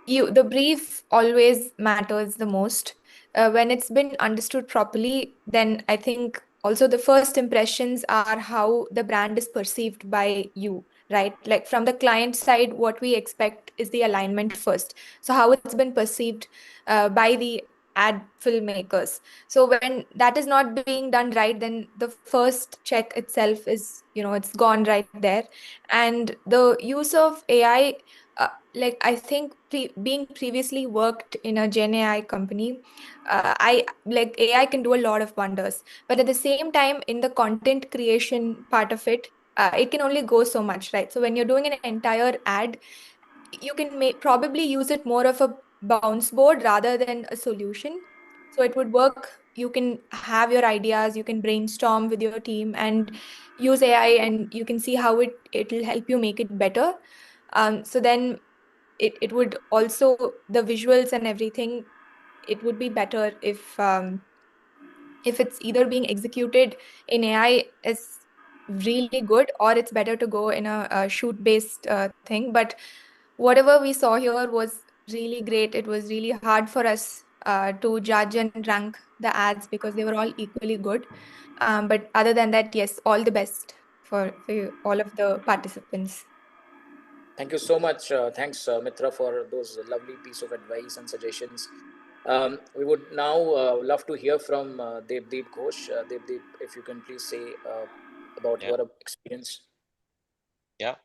the brief always matters the most. When it's been understood properly, then I think also the first impressions are how the brand is perceived by you, right? Like from the client side, what we expect is the alignment first. So how it's been perceived by the ad filmmakers. So when that is not being done right, then the first check itself is, it's gone right there. And the use of AI, like I think being previously worked in a Gen AI company, I like AI can do a lot of wonders. But at the same time, in the content creation part of it, it can only go so much, right? So when you're doing an entire ad, you can probably use it more of a bounce board rather than a solution. So it would work. You can have your ideas, you can brainstorm with your team and use AI, and you can see how it'll help you make it better. So then it would also, the visuals and everything, it would be better if it's either being executed in AI is really good, or it's better to go in a shoot based thing. But whatever we saw here was really great. It was really hard for us to judge and rank the ads because they were all equally good. But other than that, yes, all the best for all of the participants. Thank you so much. Thanks, Mitra, for those lovely piece of advice and suggestions. We would now love to hear from Devdeep Ghosh. Devdeep, if you can please say about Yeah. your experience. Yeah.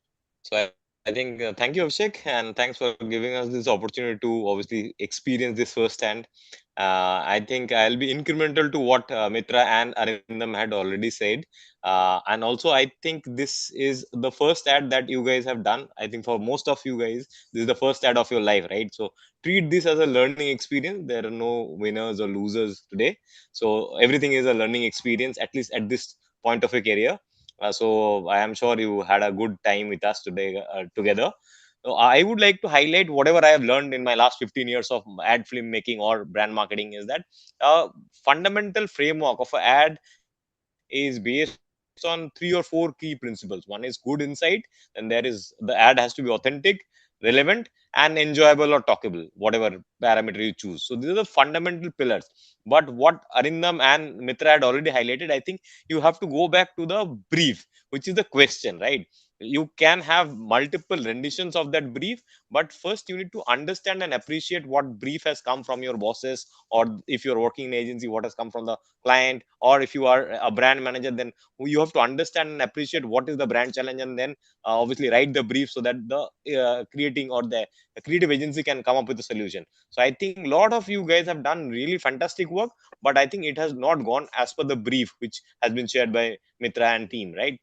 So I think thank you, Abhishek, and thanks for giving us this opportunity to obviously experience this firsthand. I think I'll be incremental to what Mitra and Arindam had already said. And also, I think this is the first ad that you guys have done. I think for most of you guys, this is the first ad of your life, right? So treat this as a learning experience. There are no winners or losers today. So everything is a learning experience, at least at this point of your career. So I am sure you had a good time with us today together. So I would like to highlight whatever I have learned in my last 15 years of ad film making or brand marketing is that fundamental framework of an ad is based on 3 or 4 key principles. One is good insight, then there is the ad has to be authentic, relevant, and enjoyable or talkable, whatever parameter you choose. So these are the fundamental pillars. But what Arindam and Mitra had already highlighted, I think you have to go back to the brief, which is the question, right? You can have multiple renditions of that brief, but first you need to understand and appreciate what brief has come from your bosses, or if you're working in agency, what has come from the client, or if you are a brand manager, then you have to understand and appreciate what is the brand challenge, and then obviously write the brief so that the creating or the creative agency can come up with a solution. So I think a lot of you guys have done really fantastic work, but I think it has not gone as per the brief which has been shared by Mitra and team, right?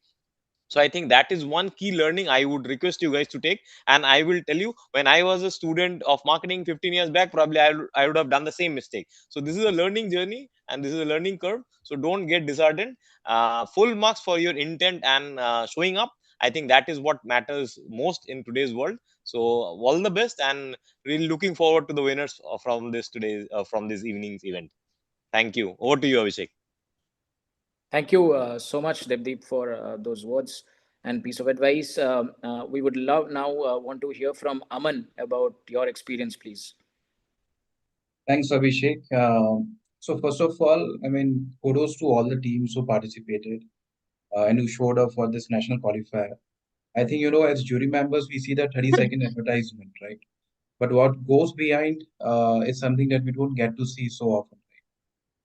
So I think that is one key learning I would request you guys to take. And I will tell you, when I was a student of marketing 15 years back, probably I would have done the same mistake. So this is a learning journey and this is a learning curve. So don't get disheartened. Full marks for your intent and showing up. I think that is what matters most in today's world. So all the best, and really looking forward to the winners from this evening's event. Thank you. Over to you, Abhishek. Thank you so much, Devdeep, for those words and piece of advice. We would love now want to hear from Aman about your experience, please. Thanks, Abhishek. So first of all, I mean, kudos to all the teams who participated and who showed up for this national qualifier. I think, as jury members, we see the 30-second advertisement, right? But what goes behind is something that we don't get to see so often.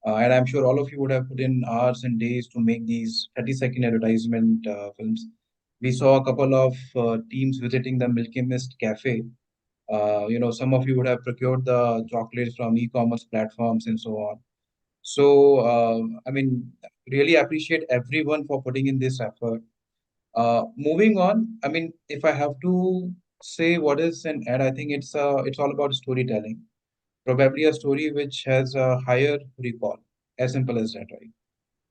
And I'm sure all of you would have put in hours and days to make these 30-second advertisement films. We saw a couple of teams visiting the Milkymist cafe. Some of you would have procured the chocolates from e-commerce platforms and so on. So, really appreciate everyone for putting in this effort. Moving on, if I have to say what is an ad, I think it's all about storytelling. Probably a story which has a higher recall. As simple as that, right?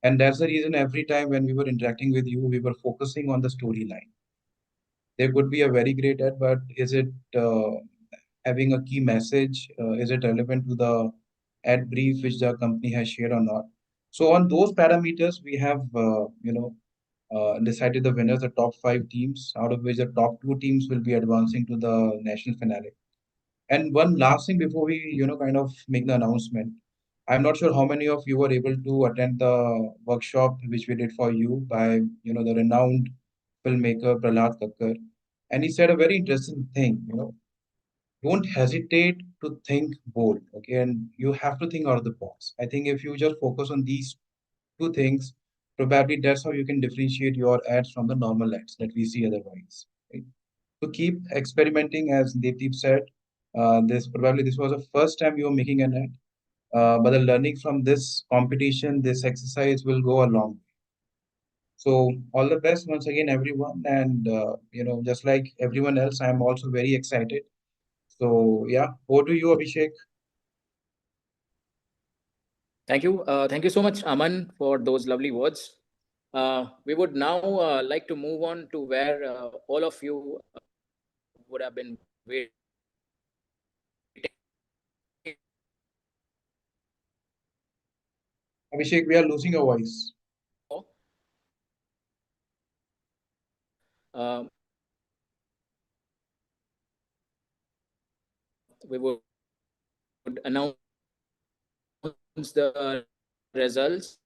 And that's the reason every time when we were interacting with you, we were focusing on the storyline. There could be a very great ad, but is it having a key message? Is it relevant to the ad brief which the company has shared or not? So on those parameters, we have decided the winners, the top 5 teams, out of which the top 2 teams will be advancing to the national finale. And one last thing before we, kind of make the announcement. I'm not sure how many of you were able to attend the workshop which we did for you by, the renowned filmmaker Prahlad Kakkar. And he said a very interesting thing, don't hesitate to think bold, okay? And you have to think out of the box. I think if you just focus on these 2 things, probably that's how you can differentiate your ads from the normal ads that we see otherwise. Right? So keep experimenting, as Devdeep said. This was the first time you were making an ad, but the learning from this competition, this exercise will go a long way. So all the best once again, everyone, and just like everyone else, I am also very excited. So yeah, over to you, Abhishek. Thank you so much, Aman, for those lovely words. We would now like to move on to where all of you would have been waiting. Abhishek, we are losing your voice. Uh, we would announce the results.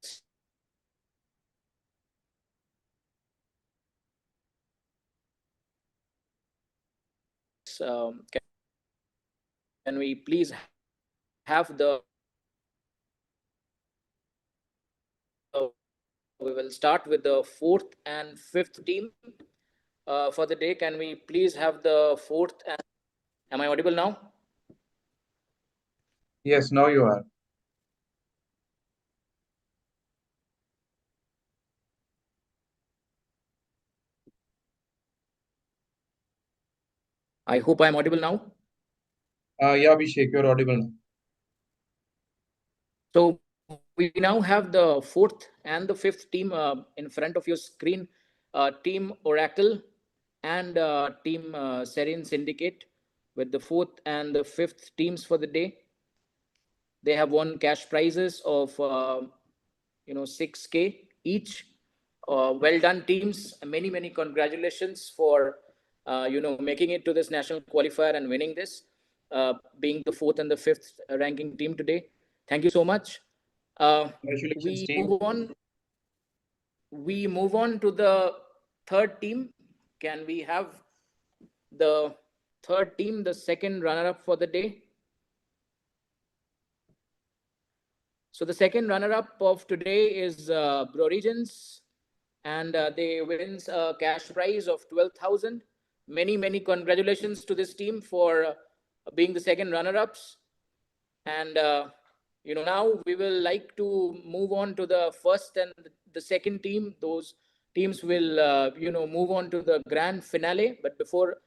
Can we please have the we will start with the 4th and 5th team for the day. Can we please have the 4th and am I audible now? Yes, now you are. I hope I'm audible now. Yeah, Abhishek, you're audible now. So we now have the 4th and the 5th team in front of your screen. Team Oracle and Team Serene Syndicate with the 4th and the 5th teams for the day. They have won cash prizes of 6K each. Well done, teams. Many congratulations for making it to this national qualifier and winning this, being the 4th and the 5th ranking team today. Thank you so much. Congratulations, team. We move on to the 3rd team. Can we have the 3rd team, the second runner-up for the day? So the second runner-up of today is Brorigins, and they wins a cash prize of 12,000. Many congratulations to this team for being the second runner-ups. And now we will like to move on to the 1st and the 2nd team. Those teams will move on to the grand finale. But before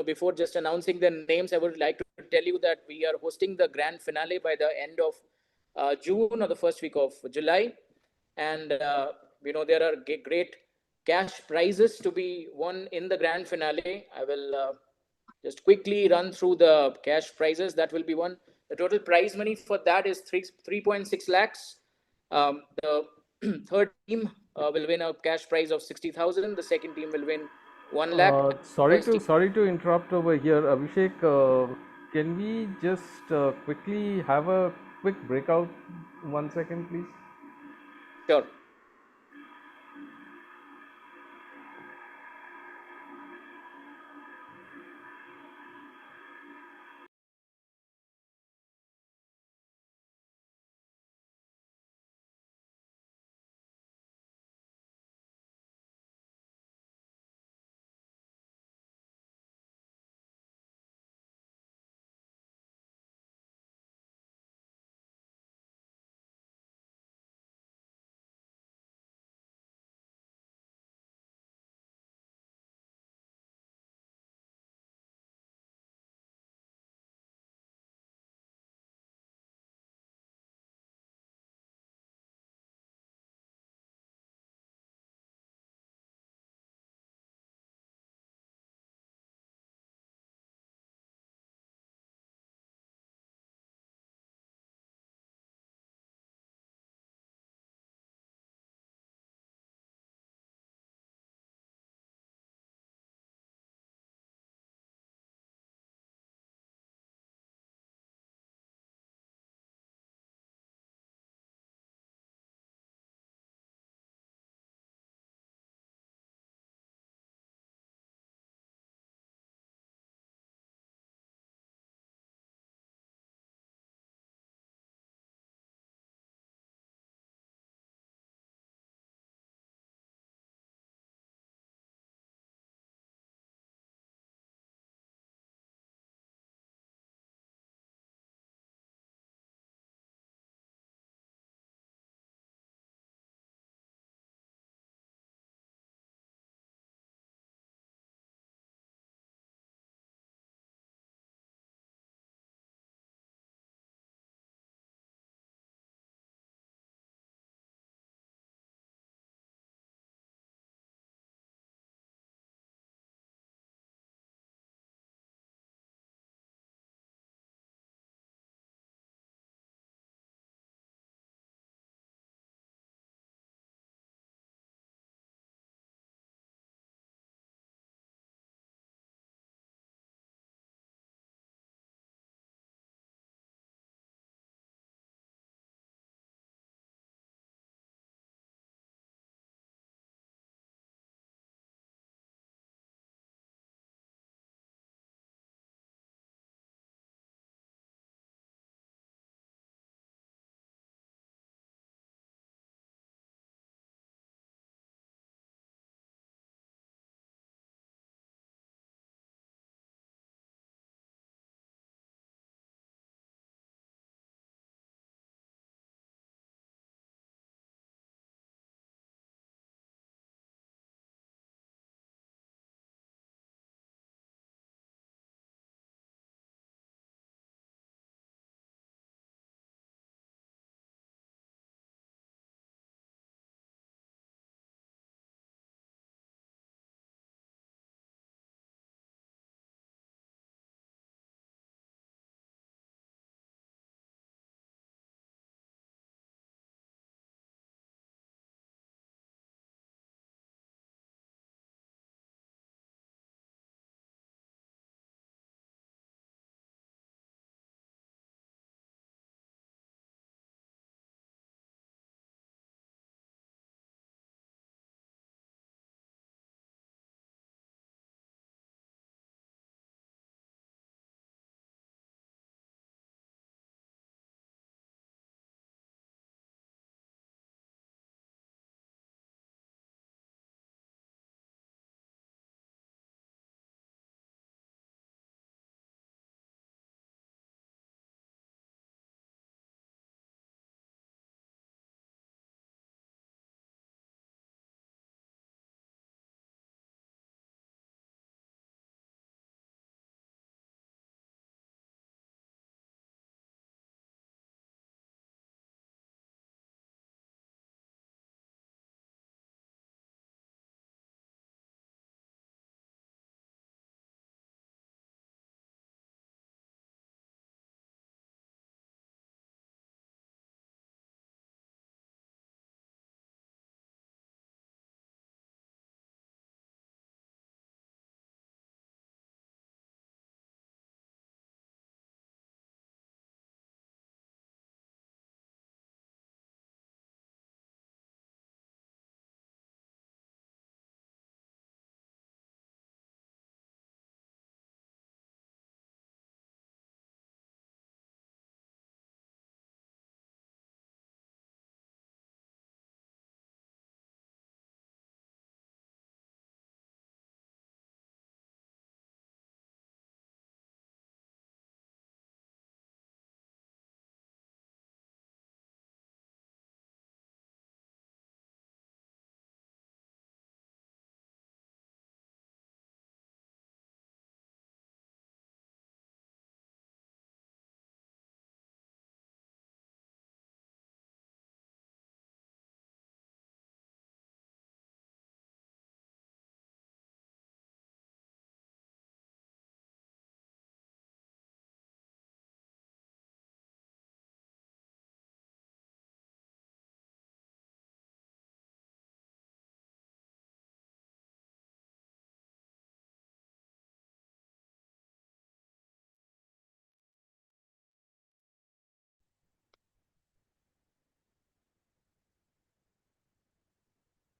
before just announcing their names, I would like to tell you that we are hosting the grand finale by the end of June or the first week of July. And there are great cash prizes to be won in the grand finale. I will just quickly run through the cash prizes that will be won. The total prize money for that is 3.6 lakhs. The 3rd team will win a cash prize of 60,000. The 2nd team will win 1 lakh. Sorry to interrupt over here, Abhishek. Can we just quickly have a quick breakout? 1 second, please. Sure.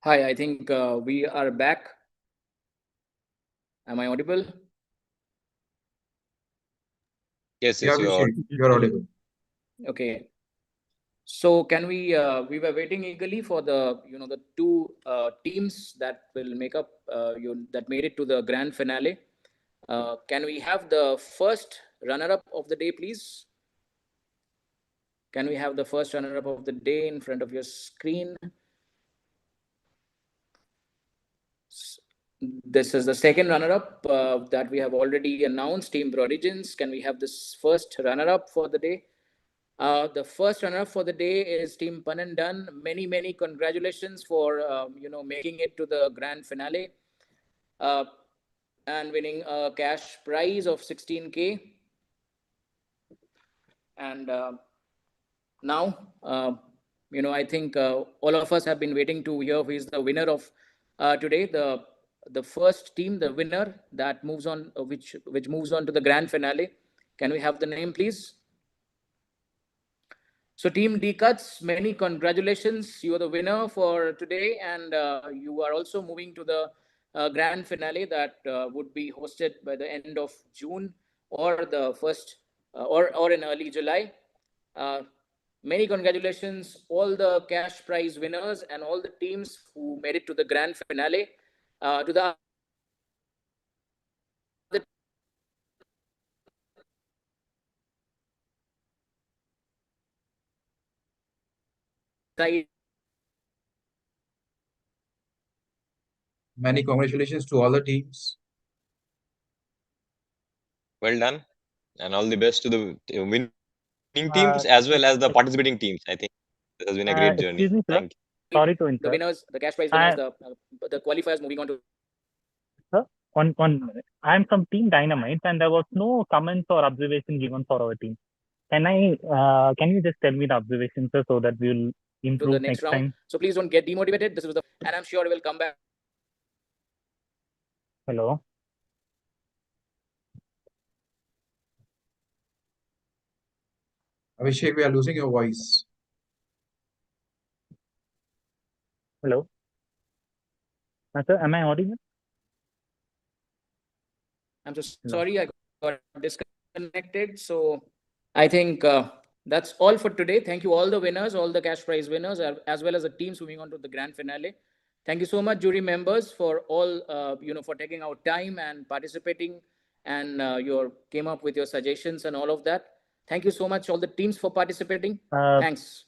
Hi, I think we are back. Am I audible? Yes, Yeah, yes, you're audible. Okay. So can we were waiting eagerly for the the two teams that will make up that made it to the grand finale. Can we have the first runner-up of the day, please? Can we have the first runner-up of the day in front of your screen? This is the second runner-up that we have already announced, Team Prodigins. Can we have this first runner-up for the day? The first runner-up for the day is Team Pan and Done. Many congratulations for making it to the grand finale and winning a cash prize of 16K. And now, I think all of us have been waiting to hear who is the winner of today. The first team, the winner that moves on, which moves on to the grand finale. Can we have the name, please? So Team D Cuts, many congratulations. You are the winner for today, and you are also moving to the grand finale that would be hosted by the end of June or the first or in early July. Uh, Many congratulations, all the cash prize winners and all the teams who made it to the grand finale. To the side, Many congratulations to all the teams. well done, and all the best to the winning teams as well as the participating teams. I think it has been a great journey. Excuse me, sir. Thank you. Sorry to the interrupt. winners, the cash prize winners, the qualifiers moving on to. Sir, one minute. I'm from Team Dynamite, and there was no comments or observation given for our team. Can you just tell me the observations, sir, so that we'll improve To the next round. time? So please don't get demotivated. This was and I'm sure we'll come back. Hello. Abhishek, we are losing your voice. Hello. Sir, am I audible? I'm so sorry, I got disconnected. So I think that's all for today. Thank you, all the winners, all the cash prize winners, as well as the teams moving on to the grand finale. Thank you so much, jury members, for all for taking out time and participating, and came up with your suggestions and all of that. Thank you so much, all the teams, for participating. Thanks.